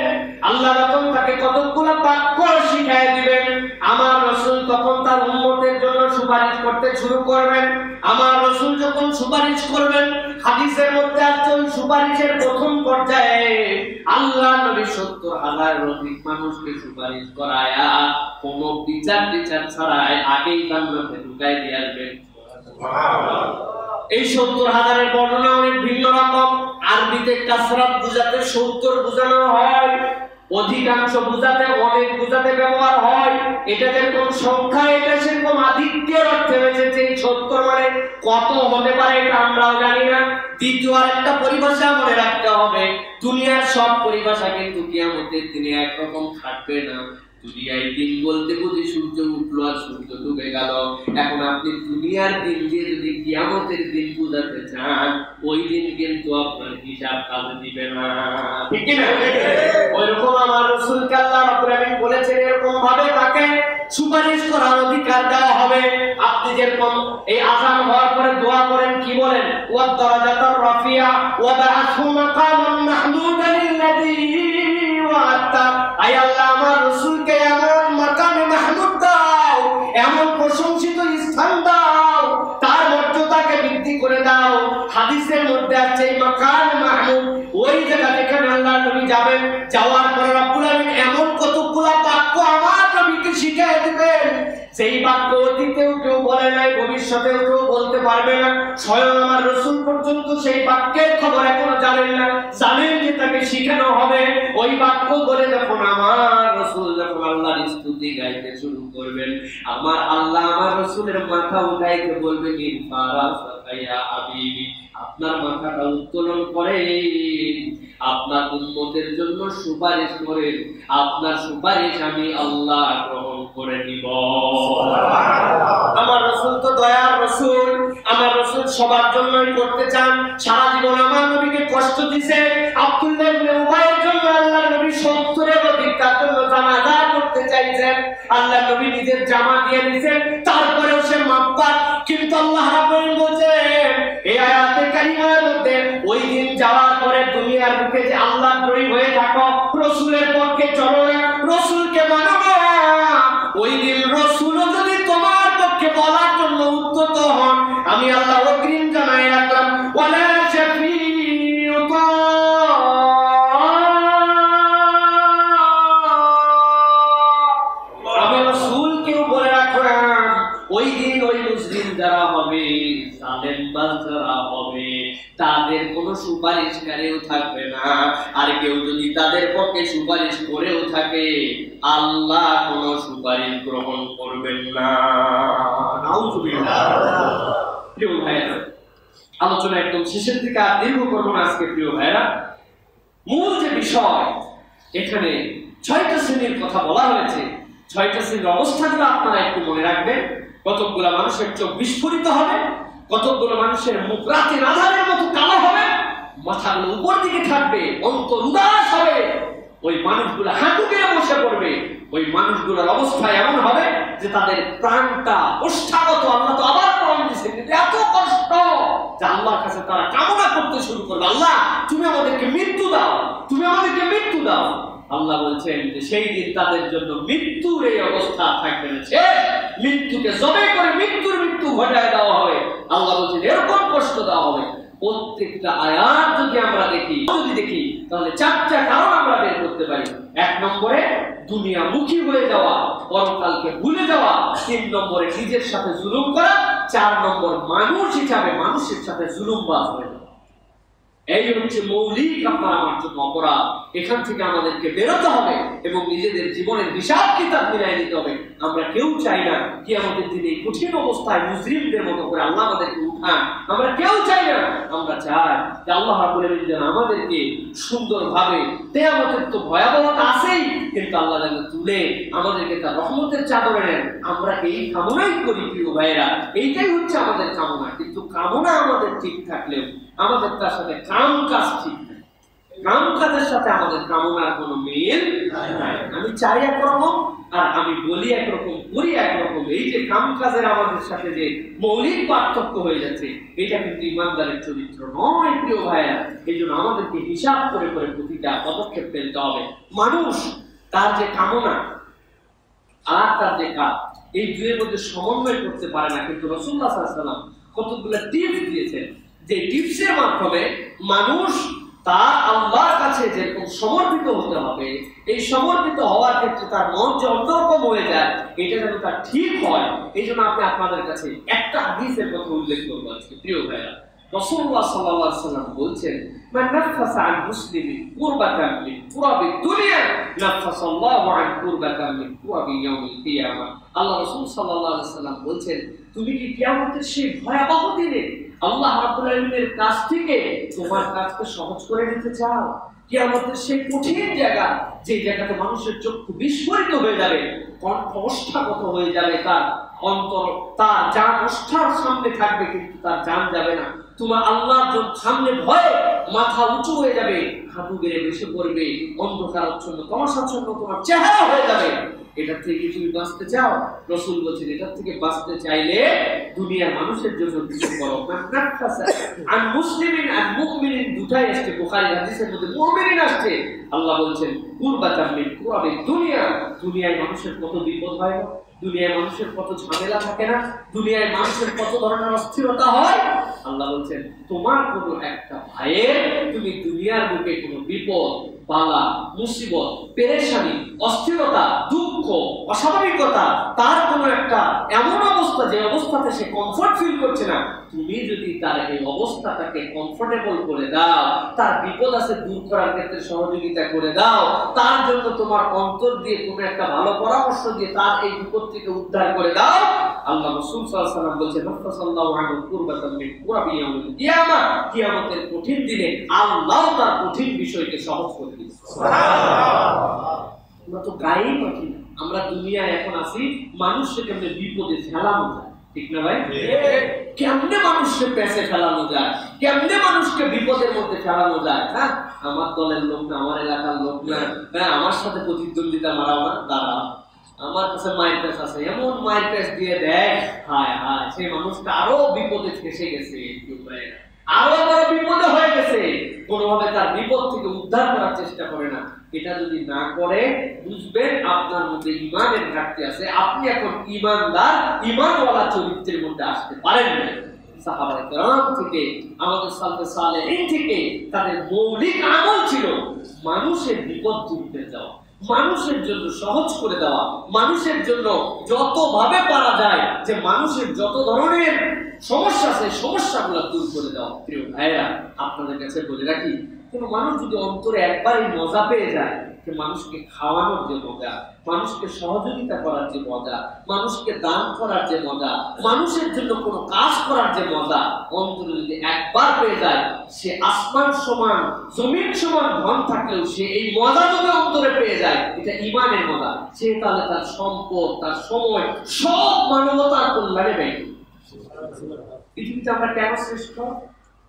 আল্লাহ তখন তাকে কতগুলো বাক্য শিখিয়ে দিবেন। আমার রাসূল তখন তার উম্মতের জন্য সুপারিশ করতে শুরু করবেন। আমার রাসূল যখন সুপারিশ করবেন, হাদিসের মধ্যে আছে ওই সুপারিশের প্রথম পর্যায়ে আল্লাহ নবী 70,000 অধিক মানুষকে সুপারিশ করায়া কোনো বিচার ছাড়াই আগেই জান্নাতে ঢুকাই দিয়ে আসবেন। এই 70,000-এর বর্ণনা অনেক ভিন্ন রকম। আরবিতে কাসরাত বুঝাতে 70 বোঝানো হয়, অধিকাংশ বুঝাতে অনেক বুঝাতে ব্যবহার হয়। এটা যেরকম সংখ্যা, এটা সেরকম আধিক্যের অর্থে এসেছে। 70 মানে কত হতে পারে এটা আমরাও জানি না। দ্বিতীয় আরেকটা পরিভাষা মনে রাখতে হবে, দুনিয়ার সব পরিভাষা কিন্তু কিয়ামতের দিনে একরকম থাকবে না। দুনিয়ায় দিন বলতে বুঝি সূর্য উঠলো আর সূর্য ডুবে গেল। এখন আপনি দুনিয়ার দিন দিয়ে যদি কিয়ামতের দিন বুঝাতে চান, ওই দিন কিন্তু আপনার হিসাব কাজে দিবে না, ঠিক কি না? ওইরকম আমার রাসূলকে আল্লাহ রাব্বুল আলামিন বলেছেন এরকম ভাবে তাকে সুপারিশ করার অধিকার দেওয়া হবে। আপনি যেরকম এই আযান হওয়ার পরে দোয়া করেন, কি বলেন? ওয়া দারাজাতার রাফিয়া ওয়া বা'আথহু মাকামান মাহমুদান আল্লাযী ওয়া'আতা। আয় আল্লাহ, আমার রাসূলকে এমন মাকামে মাহমুদ দাও, এমন প্রশংসিত স্থান দাও, তার মর্যাদাকে বৃদ্ধি করে দাও। হাদিসের মধ্যে আছে এই মাকাম মাহমুদ ওই জায়গা যেখানে আল্লাহ নবী যাবেন, যাওয়ার পরে রব্বুল আলামিন এমন কতগুলো বাক্য আমার নবীকে শিখিয়ে দিবেন, সেই বাক্য অতীতেও কেউ বলে নাই, ভবিষ্যতেও কেউ বলতে পারবে না। স্বয়ং আমার রাসূল পর্যন্ত সেই বাক্যের খবর এখনো জানেন না। জানেন যে তাকে শিখানো হবে। ওই বাক্য বলে যখন আমার রাসূল যখন আল্লাহর স্তুতি গাইতে শুরু করবেন, আমার আল্লাহ আমার রাসূলের মাথা উঠাইতে বলবেন, ইয়া হাবিবি, আপনার মাথাটা উত্তোলন করেন, আপনার উম্মতের জন্য সুপারিশ করেন, আপনার সুপারিশ আমি আল্লাহ গ্রহণ করে নিব। আমার রাসূল তো দয়ার রাসূল, আমার রাসূল সবার জন্যই করতে চান। সারা জীবন আমার নবীকে কষ্ট দিয়েছে। আব্দুল্লাহ ইবনে উবাইয়ের জন্য আল্লাহ নবী 70-এর অধিক তার জন্য জানাজা করতে চাইছেন। আল্লাহ নবী নিজের জামা দিয়ে দিয়েছেন, তারপরেও সে মাপ পায়। কিন্তু আল্লাহ রাব্বুল বলেন এই আয়াতে কারিমার মধ্যে, ওই দিন যাওয়ার পরে দুনিয়ার বুকে যে আল্লাহ দ্রোহী হয়ে থাকো, রাসূলের পক্ষে চলো না, রাসূলকে মানো না, ওই দিন রাসূলও যদি তোমার পক্ষে বলার জন্য উদ্যত হন, আমি আল্লাহ অগ্রিম জানাই রাখলাম, ওয়ালা শাফিউতা, আমি রাসূলকেও বলে রাখলাম, ওই দিন ওই মুসলিম যারা হবে, জালেম যারা হবে, তাদের কোনো সুপারিশকারীও থাকবে না। আর কেউ যদি তাদের পক্ষে সুপারিশ করেও থাকে, আল্লাহ কোনো সুপারিশ গ্রহণ করবেন না। নাউযুবিল্লাহ। প্রিয় ভাইরা, আলোচনা একদম শেষের দিকে, আর দীর্ঘ করব না আজকে। প্রিয় ভাইরা, মূল যে বিষয়, এখানে 6টা শ্রেণীর কথা বলা হয়েছে। 6টা শ্রেণীর অবস্থাগুলো আপনারা একটু মনে রাখবেন। কতগুলো মানুষের চোখ বিস্ফোরিত হবে, কতগুলো মানুষের মুখ রাতের আঁধারের মতো কালো হবে, মাথাগুলো উপর দিকে থাকবে, অন্তর উদাস হবে, ওই মানুষগুলো হাঁটু গেড়ে বসে পড়বে। ওই মানুষগুলোর অবস্থা এমন হবে যে তাদের প্রাণটা ওষ্ঠাগত, আল্লাহ তো আবার প্রাণ দিয়েছেন, কিন্তু এত কষ্ট যে আল্লাহর কাছে তারা কামনা করতে শুরু করবে, আল্লাহ তুমি আমাদেরকে মৃত্যু দাও, তুমি আমাদেরকে মৃত্যু দাও। আল্লাহ বলছেন যে সেই দিন তাদের জন্য মৃত্যুর এই অবস্থা থাকবে না, সে মৃত্যুকে জবে করে মৃত্যু ঘটায় দেওয়া হবে। আল্লাহ বলছেন এরকম কষ্ট দেওয়া হবে। প্রত্যেকটা আয়াত যদি আমরা দেখি তাহলে 4টা কারণ আমরা বের করতে পারি। 1 নম্বরে দুনিয়ামুখী হয়ে যাওয়া, পরকালকে ভুলে যাওয়া। 3 নম্বরে নিজের সাথে জুলুম করা। 4 নম্বর মানুষ হিসাবে মানুষের সাথে জুলুমবাজ হয়ে যাওয়া। এই হচ্ছে মৌলিক আপনার আমার জন্য অপরাধ। এখান থেকে আমাদেরকে বেরোতে হবে এবং নিজেদের জীবনের হিসাব কিতাব মিলাই নিতে হবে। আমরা কেউ চাই না কিয়ামতের দিনে কঠিন অবস্থায় মুজরিমদের মতো করে আল্লাহ আমাদেরকে উঠান, আমরা কেউ চাই না। আমরা চাই যে আল্লাহ রাব্বুল আলামিন যেন আমাদেরকে সুন্দরভাবে, কিয়ামতের তো ভয়াবহতা আছেই, কিন্তু আল্লাহ যেন তুলে আমাদেরকে তার রহমতের চাদরে নেন। আমরা এই কামনাই করি প্রিয় ভাইরা, এইটাই হচ্ছে আমাদের কামনা। কিন্তু কামনা আমাদের ঠিক থাকলেও আমাদের তার সাথে কাম কাজ ঠিক নাই। কাম কাজের সাথে আমাদের কামনার কোনো মিল নাই। আমি চাই একরকম, আর আমি বলি একরকম, করি একরকম, এই যে কাম কাজের আমাদের সাথে যে মৌলিক পার্থক্য হয়ে যাচ্ছে, এটা কিন্তু ইমানদারের চরিত্র নয় প্রিয় ভাইয়া। এই জন্য আমাদেরকে হিসাব করে করে প্রতিটা পদক্ষেপ ফেলতে হবে। মানুষ তার যে কামনা আর তার যে কাজ, এই দুয়ের মধ্যে সমন্বয় করতে পারে না, কিন্তু রাসূলুল্লাহ সাল্লাল্লাহু আলাইহি ওয়াসাল্লাম কতগুলো টিপস দিয়েছেন, যে টিপসের মাধ্যমে মানুষ তার আল্লাহর কাছে যেরকম সমর্পিত হতে হবে, এই সমর্পিত হওয়ার ক্ষেত্রে তার মন যে অন্যরকম হয়ে যায়, এটা যেন তার ঠিক হয়। এই জন্য আমি আপনাদের কাছে একটা হাদিসের কথা উল্লেখ করবো আজকে প্রিয় ভাইরা। রাসূলুল্লাহ সাল্লাল্লাহু আলাইহি ওয়াসাল্লাম বলছেন, মান নাফাসা আন মুসলিমিন কুরবাতান মিন কুরাবিদ দুনিয়া নাফাসাল্লাহু আন কুরবাতান মিন কুরাবি ইয়াউমিল কিয়ামা। আল্লাহ রাসূল সাল্লাল্লাহু আলাইহি ওয়াসাল্লাম বলছেন, তুমি কি কিয়ামতের সেই ভয়াবহ দিনে আল্লাহ রাব্বুল আলামিনের কাছ থেকে তোমার কাজকে সহজ করে নিতে চাও? কিয়ামতের সেই কঠিন জায়গা, যে জায়গাতে মানুষের চক্ষু বিস্ফোরিত হয়ে যাবে, কণ্ঠ ওষ্ঠাগত হয়ে যাবে, তার অন্তর, তার জান ওষ্ঠার সামনে থাকবে কিন্তু তার জান যাবে না। তোমার আল্লাহর সামনে ভয়ে মাথা উঁচু হয়ে যাবে, হাঁটু গেড়ে বসে পড়বে, অন্ধকারাচ্ছন্ন তমসাচ্ছন্ন তোমার চেহারা হয়ে যাবে। এটা থেকে তুমি বাঁচতে চাও? রাসূল বলেছেন, এটা থেকে বাঁচতে চাইলে দুনিয়ার মানুষের জন্য কিছু করো। আন মুসলিমিন আন মুমিনিন দুটাই আসছে বুখারী হাদিসের মধ্যে, মুমিনিন আসছে। আল্লাহ বলেছেন কুরবাতান মিন কুরাবিদ দুনিয়া। দুনিয়ায় মানুষের কত বিপদ হয় না, দুনিয়ায় মানুষের কত ঝামেলা থাকে না, দুনিয়ায় মানুষের কত ধরনের অস্থিরতা হয়। আল্লাহ বলছেন, তোমার কোনো একটা ভাইয়ের তুমি দুনিয়ার বুকে কোনো বিপদ, বালা, মুসিবত, পেরেশানি, অস্থিরতা, দুঃখ, অস্বাভাবিকতা, তার কোনো একটা এমন অবস্থা যে অবস্থাতে সে কমফর্ট ফিল করছে না, তুমি যদি তার এই অবস্থাটাকে কমফোর্টেবল করে দাও, তার বিপদ আছে দূর করার ক্ষেত্রে সহযোগিতা করে দাও, তার জন্য তোমার অন্তর দিয়ে কোনো একটা ভালো পরামর্শ দিয়ে তার এই বিপদ থেকে উদ্ধার করে দাও, আল্লাহ রাসূল সাল্লাল্লাহু আলাইহি ওয়াসাল্লাম বলেছেন, নাফাসাল্লাহু আনহু কুরবাতান মিন কুরাবি ইয়াউমিল কিয়ামা। কিয়ামতের কঠিন দিনে আল্লাহ তার কঠিন বিষয়কে সহজ করে দিবেন। সুবহানাল্লাহ। আমরা তো গায়ে পাখি, আমরা দুনিয়ায় এখন আছি, মানুষকে কেমনে বিপদে ফেলানো যায়, ঠিক না ভাই? কেমনে মানুষকে পেছে ফেলানো যায়, কেমনে মানুষকে বিপদের মধ্যে ফেলানো যায়। হ্যাঁ, আমার দলের লোক না, আমার এলাকার লোক না, হ্যাঁ, আমার সাথে প্রতিদ্বন্দ্বিতা মারাও না, দাঁড়াও, আমার কাছে মায়ের পেস আছে, এমন মায়ের পেস দিয়ে দেয়, হায় হায়, সেই মানুষটা আরো বিপদে ফেসে গেছে, আরো বড় বিপদে হয়ে গেছে, কোনোভাবে তার বিপদ থেকে উদ্ধার করার চেষ্টা করে না। এটা যদি না করে, বুঝবেন আপনার মধ্যে ঈমানের ঘাটতি আছে, আপনি এখন ঈমানদার, ঈমানওয়ালা চরিত্রের মধ্যে আসতে পারেন না। সাহাবায়ে কেরাম থেকে, আমাদের সালফে সালেহিন থেকে তাদের মৌলিক আমল ছিল মানুষের বিপদ দূর করে দেওয়া, মানুষের জন্য সহজ করে দেওয়া, মানুষের জন্য যতভাবে পারা যায় যে মানুষের যত ধরনের সমস্যা আছে সমস্যাগুলো দূর করে দেওয়া। প্রিয় ভাইরা, আপনাদের কাছে বলে রাখি, কোন মানুষ যদি অন্তরে একবারই মজা পেয়ে যায় যে মানুষকে খাওয়ানোর যে মজা, মানুষকে সহযোগিতা করার যে মজা, মানুষকে দান করার যে মজা, মানুষের জন্য কোনো কাজ করার যে মজা অন্তরে যদি একবার পেয়ে যায়, সে আসমান সমান জমিন সমান ধন থাকলেও সে এই মজা যদি অন্তরে পেয়ে যায়, এটা ঈমানের মজা, সে তাহলে তার সম্পদ, তার সময় সব মানবতার কল্যাণে ব্যয়। পৃথিবীতে আমরা কেন শ্রেষ্ঠ?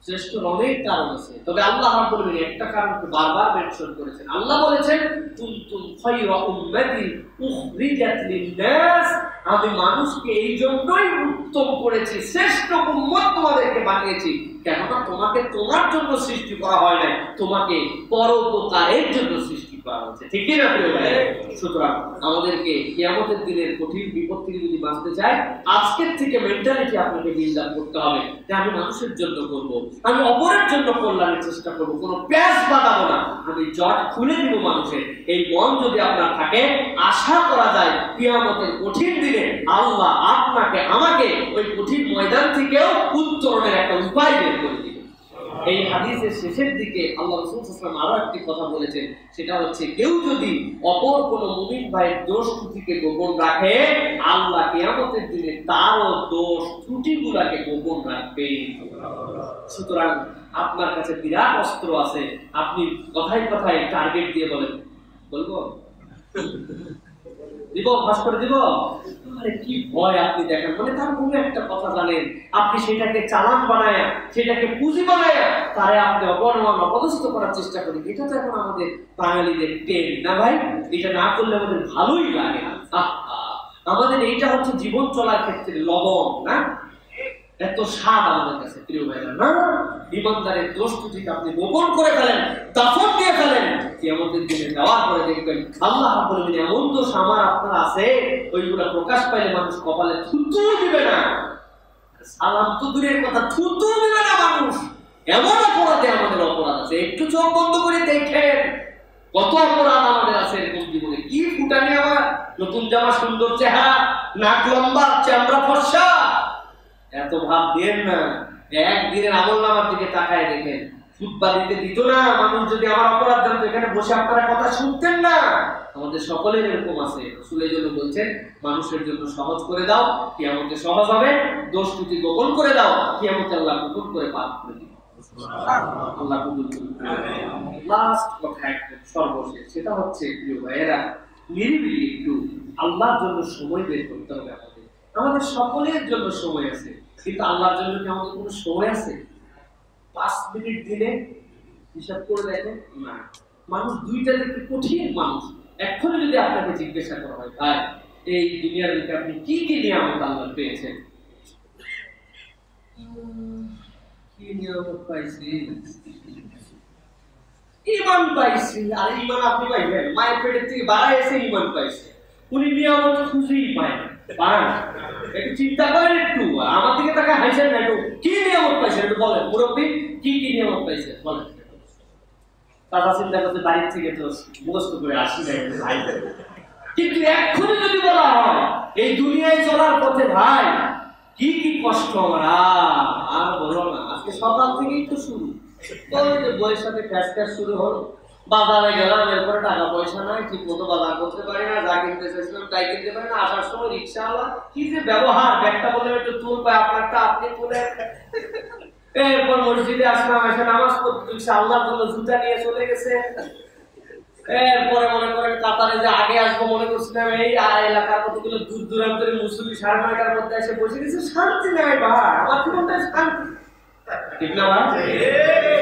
শ্রেষ্ঠর অনেক কারণ আছে, তবে আল্লাহ রাব্বুল আলামিন একটা কারণকে বারবার মেনশন করেছেন। আল্লাহ বলেছেন, কুনতুম খায়রা উম্মাতিন উখরিজাত লিন-নাস, আমি মানুষকে এই জন্যই উত্তম করেছি, শ্রেষ্ঠ উম্মত তোমাদেরকে বানিয়েছি, কেননা তোমাকে তোমার জন্য সৃষ্টি করা হয় না, তোমাকে পরোপকারের জন্য সৃষ্টি করা হয়েছে, ঠিক কি না প্রিয় ভাই? সুতরাং আমাদেরকে কিয়ামতের দিনের কঠিন বিপদ থেকে যদি বাঁচতে চাই, আজকের থেকে মেন্টালিটি আপনাকে বিল্ড আপ করতে হবে যে আমি মানুষের জন্য করব, আমি অপরের জন্য কল্যাণের চেষ্টা করব, কোনো প্যাঁচ বাঁধাবো না, আমি জট খুলে দিব মানুষের। এই মন যদি আপনার থাকে, আশা করা যায় কিয়ামতের কঠিন দিনে আল্লাহ আপনাকে আমাকে ওই কঠিন ময়দান থেকেও উত্তরণের একটা উপায় বের করে দিবে। এই হাদিসের শেষের দিকে আল্লাহ রাসূল সাল্লাল্লাহু আলাইহি ওয়াসাল্লাম আরো একটি কথা বলেছেন, সেটা হচ্ছে, কেউ যদি অপর কোনো মুমিন ভাইয়ের দোষ ত্রুটিকে গোপন রাখে, আল্লাহ কিয়ামতের দিনে তারও দোষ ত্রুটিগুলোকে গোপন রাখবে। সুতরাং আপনার কাছে বিরাট অস্ত্র আছে, আপনি কথায় কথায় টার্গেট দিয়ে বলেন, বলবো দিব, ফাঁস করে দিব। আরে কি ভয় আপনি দেখেন, মানে তার কোনো একটা কথা জানেন, আপনি সেটাকে চালান বানায়, সেটাকে পুঁজি বানায়, তারে আপনি অপমান অপদস্থ করার চেষ্টা করেন। এটা তো এখন আমাদের বাঙালিদের টেন না ভাই, এটা না করলে আমাদের ভালোই লাগে না। আমাদের এইটা হচ্ছে জীবন চলার ক্ষেত্রে লবণ না, এত স্বাদ আমাদের কাছে প্রিয় ভাইরা। না, ইমানদারের দোষ ত্রুটি আপনি গোপন করে ফেলেন, দাফন দিয়ে ফেলেন, কিয়ামতের দিনে যাওয়ার পরে দেখবেন আল্লাহ বলবেন এমন দোষ আমার আপনার আছে, ওইগুলা প্রকাশ পাইলে মানুষ কপালে থুতু দিবে না, সালাম তো দূরের কথা, থুতু দিবে না মানুষ। এমন অপরাধে আমাদের অপরাধ আছে, একটু চোখ বন্ধ করে দেখেন কত অপরাধ আমাদের আছে এরকম জীবনে। কি ফুটানি আমার, নতুন জামা, সুন্দর চেহারা, নাক লম্বা, চামড়া ফর্সা, এত ভাব দেন না। একদিনের আমল নামার দিকে তাকায় দেখেন, ফুটবাদিতে দিত না মানুষ যদি আমার অপরাধ জানতো, এখানে বসে আপনারা কথা শুনতেন না। আমাদের সকলের এরকম আছে। রাসূল এই জন্য বলছেন মানুষের জন্য সহজ করে দাও, কিয়ামতে সহজ হবে, দোষ ত্রুটি গোপন করে দাও, কিয়ামতে আল্লাহ গোপন করে পাপ করে দিবে। আল্লাহ কবুল করুন। লাস্ট কথা একদম সর্বশেষ, সেটা হচ্ছে প্রিয় ভাইয়েরা, নিরিবিলি একটু আল্লাহর জন্য সময় বের করতে হবে। আমাদের সকলের জন্য সময় আছে, কিন্তু আল্লাহর জন্য কি আমাদের কোনো সময় আছে? 5 মিনিট দিলে হিসাব করে দেখেন না। মানুষ দুইটা দিকে কঠিন মানুষ। এখনই যদি আপনাকে জিজ্ঞাসা করা হয় ভাই এই দুনিয়ার দিকে আপনি কি কি নিয়ামত আল্লাহ পেয়েছেন, কি নিয়ামত পাইছি? ঈমান পাইছি। আর ঈমান আপনি পাইবেন মায়ের পেটের থেকে বাড়ায় এসে ঈমান পাইছে, উনি নিয়ামত খুঁজেই পায় না। একটু চিন্তা করেন, একটু আমার দিকে তাকে হাসেন না, একটু কি নিয়ামত পাইছেন একটু বলেন। মুরব্বী কি কি নিয়ামত পাইছেন বলেন। তারা চিন্তা করতে বাড়ির থেকে তো মুখস্থ করে আসি না, কিন্তু এক্ষুনি যদি বলা হয় এই দুনিয়ায় চলার পথে ভাই কি কি কষ্ট আমার, আর বলো না। আজকে সকাল থেকেই তো শুরু, বইয়ের সাথে ক্যাশ শুরু হলো, বাজারে গেলাম, এরপরে টাকা পয়সা নাই, ঠিক মতো বাজার করতে পারি না, যা কিনতে চাইছিলাম তাই কিনতে পারি না। আসার সময় রিক্সাওয়ালা কি যে ব্যবহার, ব্যাগটা বলে একটু তুল পায়, আপনারটা আপনি তুলে। এরপর মসজিদে আসলাম, এসে নামাজ পড়তে আল্লাহর জন্য জুতা নিয়ে চলে গেছে। এরপরে মনে করেন কাতারে যে আগে আসবো মনে করছিলাম, এই এলাকার কতগুলো দূর দূরান্তের মুসলিম 9:30টার মধ্যে এসে বসে গেছে। শান্তি নাই ভাই, আমার জীবনটায় শান্তি ঠিক না ভাই?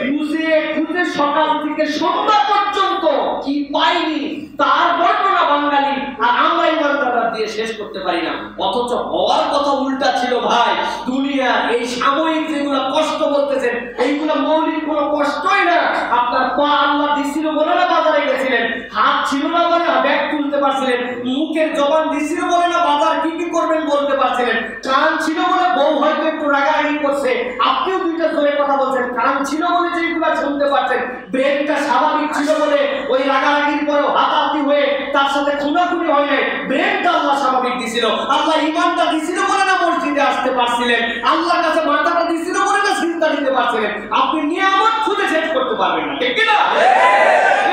খুঁজে খুঁজে সকাল থেকে সন্ধ্যা পর্যন্ত কি পাইনি তার বর্ণনা বাঙালি আর আমরা ইমানদাররা দিয়ে শেষ করতে পারি না। অথচ হওয়ার কথা উল্টা ছিল ভাই। দুনিয়া এই সাময়িক যেগুলো কষ্ট বলতেছেন এইগুলো মৌলিক কোনো কষ্টই না। আপনার পা আল্লাহ দিছিল বলে না বাজারে গেছিলেন, হাত ছিল না বলে না ব্যাগ তুলতে পারছিলেন, মুখের জবান দিছিল বলে না বাজার কি কি করবেন বলতে পারছিলেন, কান ছিল বলে বউ হয়তো একটু রাগারাগি করছে, আপনিও দুইটা জোরে কথা বলছেন, কান ছিল বলে যেগুলো শুনতে পারছেন, ব্রেনটা স্বাভাবিক ছিল বলে ওই রাগারাগির পরেও হাতাহাতি হয়ে তার সাথে খুনাখুনি হয় নাই, ব্রেনটা আল্লাহ স্বাভাবিক দিছিল। আল্লাহ ইমানটা দিছিল বলে না মসজিদে আসতে পারছিলেন, আল্লাহর কাছে মাথাটা দিছিল বলে না চিন্তা দিতে পারছিলেন। আপনি নিয়ামত খুঁজে শেষ করতে পারবেন না, ঠিক কিনা?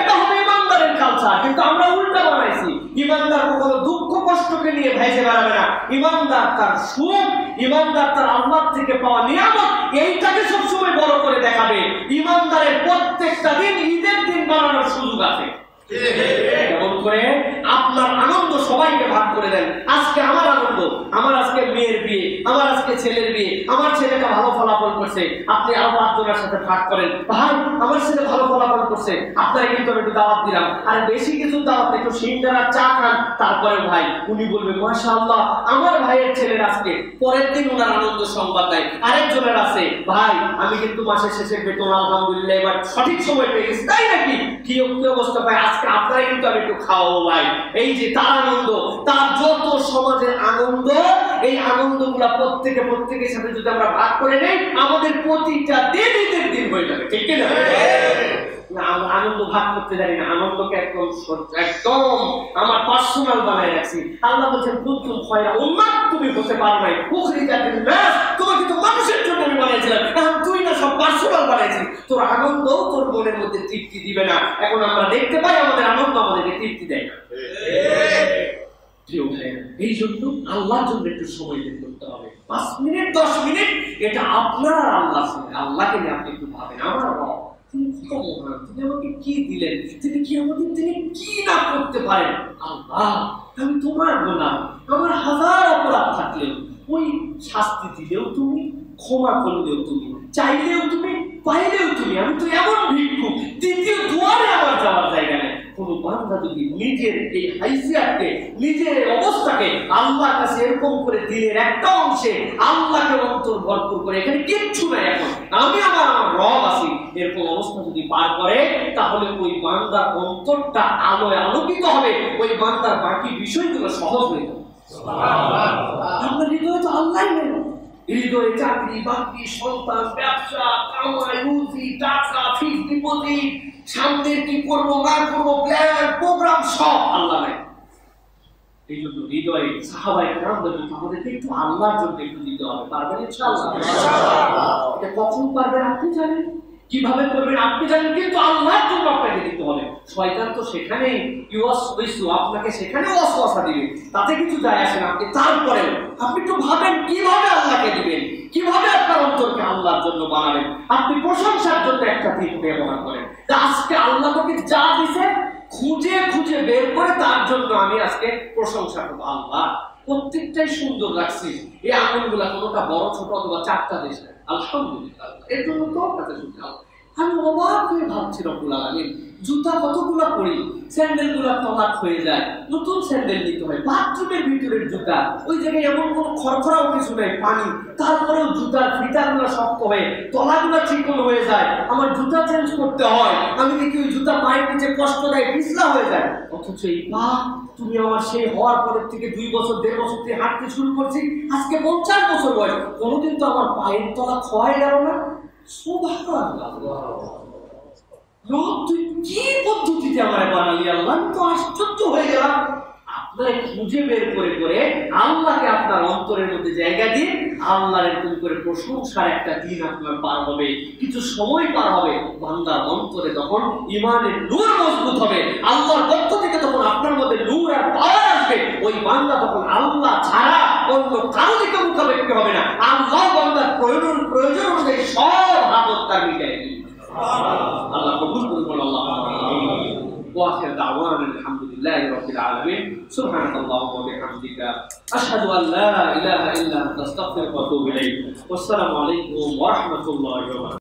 এটা হবে ইমানদারের কালচার, কিন্তু আমরা উল্টা বানাইছি। ইমানদার কখনো দুঃখ কষ্টকে নিয়ে ভেসে বেড়াবে না। ইমানদার তার সুখ, ইমানদার তার আল্লাহ থেকে পাওয়া নিয়ামত, এইটাকে সবসময় বড় করে দেখাবে। ইমানদারের প্রত্যেকটা দিন ঈদের দিন বানানোর সুযোগ আছে। কেমন করে? আপনার আনন্দ সবাইকে ভাগ করে দেন। আজকে আমার আনন্দ, আমার আজকে মেয়ের বিয়ে, আমার আজকে ছেলের বিয়ে, আমার ছেলেটা ভালো ফলাফল করছে, আপনি আরো 5 জনের সাথে ভাগ করেন। ভাই আমার ছেলে ভালো ফলাফল করছে, আপনারা কিন্তু একটু দাওয়াত দিলাম, আর বেশি কিছু দাওয়াত, একটু সিঙ্গারা চা খান। তারপরে ভাই উনি বলবে মাশাআল্লাহ আমার ভাইয়ের ছেলের আজকে, পরের দিন ওনার আনন্দ সংবাদ দেয় আরেকজনের আছে, ভাই আমি কিন্তু মাসের শেষে বেতন আলহামদুলিল্লাহ এবার সঠিক সময় পেয়ে গেছি, তাই নাকি? কি অবস্থা ভাই, আজকে আপনারা কিন্তু আমি একটু খাওয়াবো ভাই। এই যে তার আনন্দ, তার যত সমাজের আনন্দ, এই আনন্দগুলা প্রত্যেকের সাথে যদি আমরা ভাগ করে নেই, আমাদের প্রতিটা দিন ঈদের দিন হয়ে যাবে, ঠিক কিনা? আনন্দ ভাগ করতে জানি না, আনন্দকে একদম আমার পার্সোনাল বানায় রাখছি। আল্লাহ বলছেন কুনতুম খায়রা উম্মাহ, তুমি হতে পারো নাই, উখরিজাত লিন-নাস, তোমাকে তো মানুষের জন্য আমি বানাইছিলাম, এখন তুই না সব পার্সোনাল বানাইছিস, তোর আনন্দ তোর মনের মধ্যে তৃপ্তি দিবে না। এখন আমরা দেখতে পাই আমাদের আনন্দ আমাদেরকে তৃপ্তি দেয় না। এই জন্য আল্লাহর জন্য একটু সময় বের করতে হবে। 5 মিনিট 10 মিনিট এটা আপনার আর আল্লাহর সঙ্গে, আল্লাহকে নিয়ে আপনি একটু ভাবেন, আমার রব তিনি আমাকে কি দিলেন, তিনি কি আমাদের তিনি কি না করতে পারেন। আল্লাহ, আমি তোমার গোলাম, আমার হাজার অপরাধ থাকলেও ওই শাস্তি দিলেও তুমি, ক্ষমা করলেও তুমি, চাইলেও তুমি, পাইলেও তুমি। আমি তো এমন ভিক্ষুক, দ্বিতীয় দুয়ারে আমার যাওয়ার জায়গা নেই। কোন বান্দা যদি নিজের এই হাইসিয়াতকে, নিজের অবস্থাকে আল্লাহর কাছে এরকম করে দিলের একটা অংশে আল্লাহকে অন্তর ভরপুর করে, এখানে কিচ্ছু নাই, এখন আমি আমার রব আছি, এরকম অবস্থা যদি পার করে, তাহলে ওই বান্দার অন্তরটা আলোয় আলোকিত হবে, ওই বান্দার বাকি বিষয়গুলো সহজ হয়ে যাবে। আপনার হৃদয়ে তো আল্লাহ নেই, হৃদয়ে চাকরি বাকরি, সন্তান, ব্যবসা, কামাই, রুজি, টাকা, ফিক্সড ডিপোজিট, সামনে কি করবো না করবো, প্ল্যান প্রোগ্রাম সব আল্লাহ নাই। এই জন্য হৃদয়ে সাহাবায়ে কেরামদের মতো আমাদেরকে একটু আল্লাহর জন্য একটু দিতে হবে। পারবেন ইনশাআল্লাহ? এটা কখন পারবেন আপনি জানেন, কিভাবে করবেন আপনি জানেন, কিন্তু আল্লাহর জন্য আপনাকে দিতে হবে। শয়তান তো সেখানেই আপনাকে সেখানে ওয়াসওয়াসা দিবে, তাতে কিছু যায় আসে না। আপনি তারপরেও আপনি একটু ভাবেন কিভাবে আল্লাহকে দিবেন, কিভাবে আপনার অন্তরকে আল্লাহর জন্য বানাবেন। আপনি প্রশংসার জন্য একটা দিক ব্যবহার করেন, আজকে আল্লাহ তোকে যা দিছে খুঁজে খুঁজে বের করে তার জন্য আমি আজকে প্রশংসা করবো। আল্লাহ প্রত্যেকটাই সুন্দর লাগছে, এই আমলগুলা কোনোটা বড় ছোট অথবা চারটা দেশ, আলহামদুলিল্লাহ, এর জন্য তোর কাছে শুনলাম। আমি অবাক হয়ে ভাবছি রব্বুল আলামিন, জুতা কতগুলা পরি, স্যান্ডেল গুলা তলাক হয়ে যায়, নতুন স্যান্ডেল নিতে হয়। বাথরুমের ভিতরের জুতা, ওই জায়গায় এমন কোনো খড়খড়াও কিছু নেই, পানি, তারপরেও জুতার ফিতাগুলো শক্ত হয়ে, তলাগুলো চিকন হয়ে যায়, আমার জুতা চেঞ্জ করতে হয়। আমি দেখি ওই জুতা পায়ের নিচে কষ্ট দেয়, পিছলা হয়ে যায়। অথচ এই পা, তুমি আমার সেই হওয়ার পরের থেকে 2 বছর 1.5 বছর থেকে হাঁটতে শুরু করছি, আজকে 50 বছর বয়স, কোনোদিন তো আমার পায়ের তলা ক্ষয় গেল না। সুবহানাল্লাহ, রব তুই কি পদ্ধতিতে আমার বানালি আল্লাহ, আমি তো আশ্চর্য হয়ে গেলাম। আপনারা খুঁজে বের করে করে আল্লাহকে আপনার অন্তরের মধ্যে জায়গা দিয়ে আল্লাহর এরকম করে প্রশংসার একটা দিন আপনার পার হবে, কিছু সময় পার হবে, বান্দার অন্তরে তখন ঈমানের নূর মজবুত হবে, আল্লাহর পক্ষ থেকে তখন আপনার মধ্যে নূর আর পাওয়ার আসবে। ওই বান্দা তখন আল্লাহ ছাড়া অন্য কারো দিকে মুখাপেক্ষি হবে না, আল্লাহ বান্দার প্রয়োজন অনুযায়ী সব হাজত তার মিটাই দিবে। আল্লাহ কবুল করুন। আল্লাহ وآخر دعوانا الحمد لله رب العالمين سبحانك اللهم وبحمدك أشهد أن لا إله إلا أنت أستغفرك وأتوب إليك والسلام عليكم ورحمة الله وبركاته.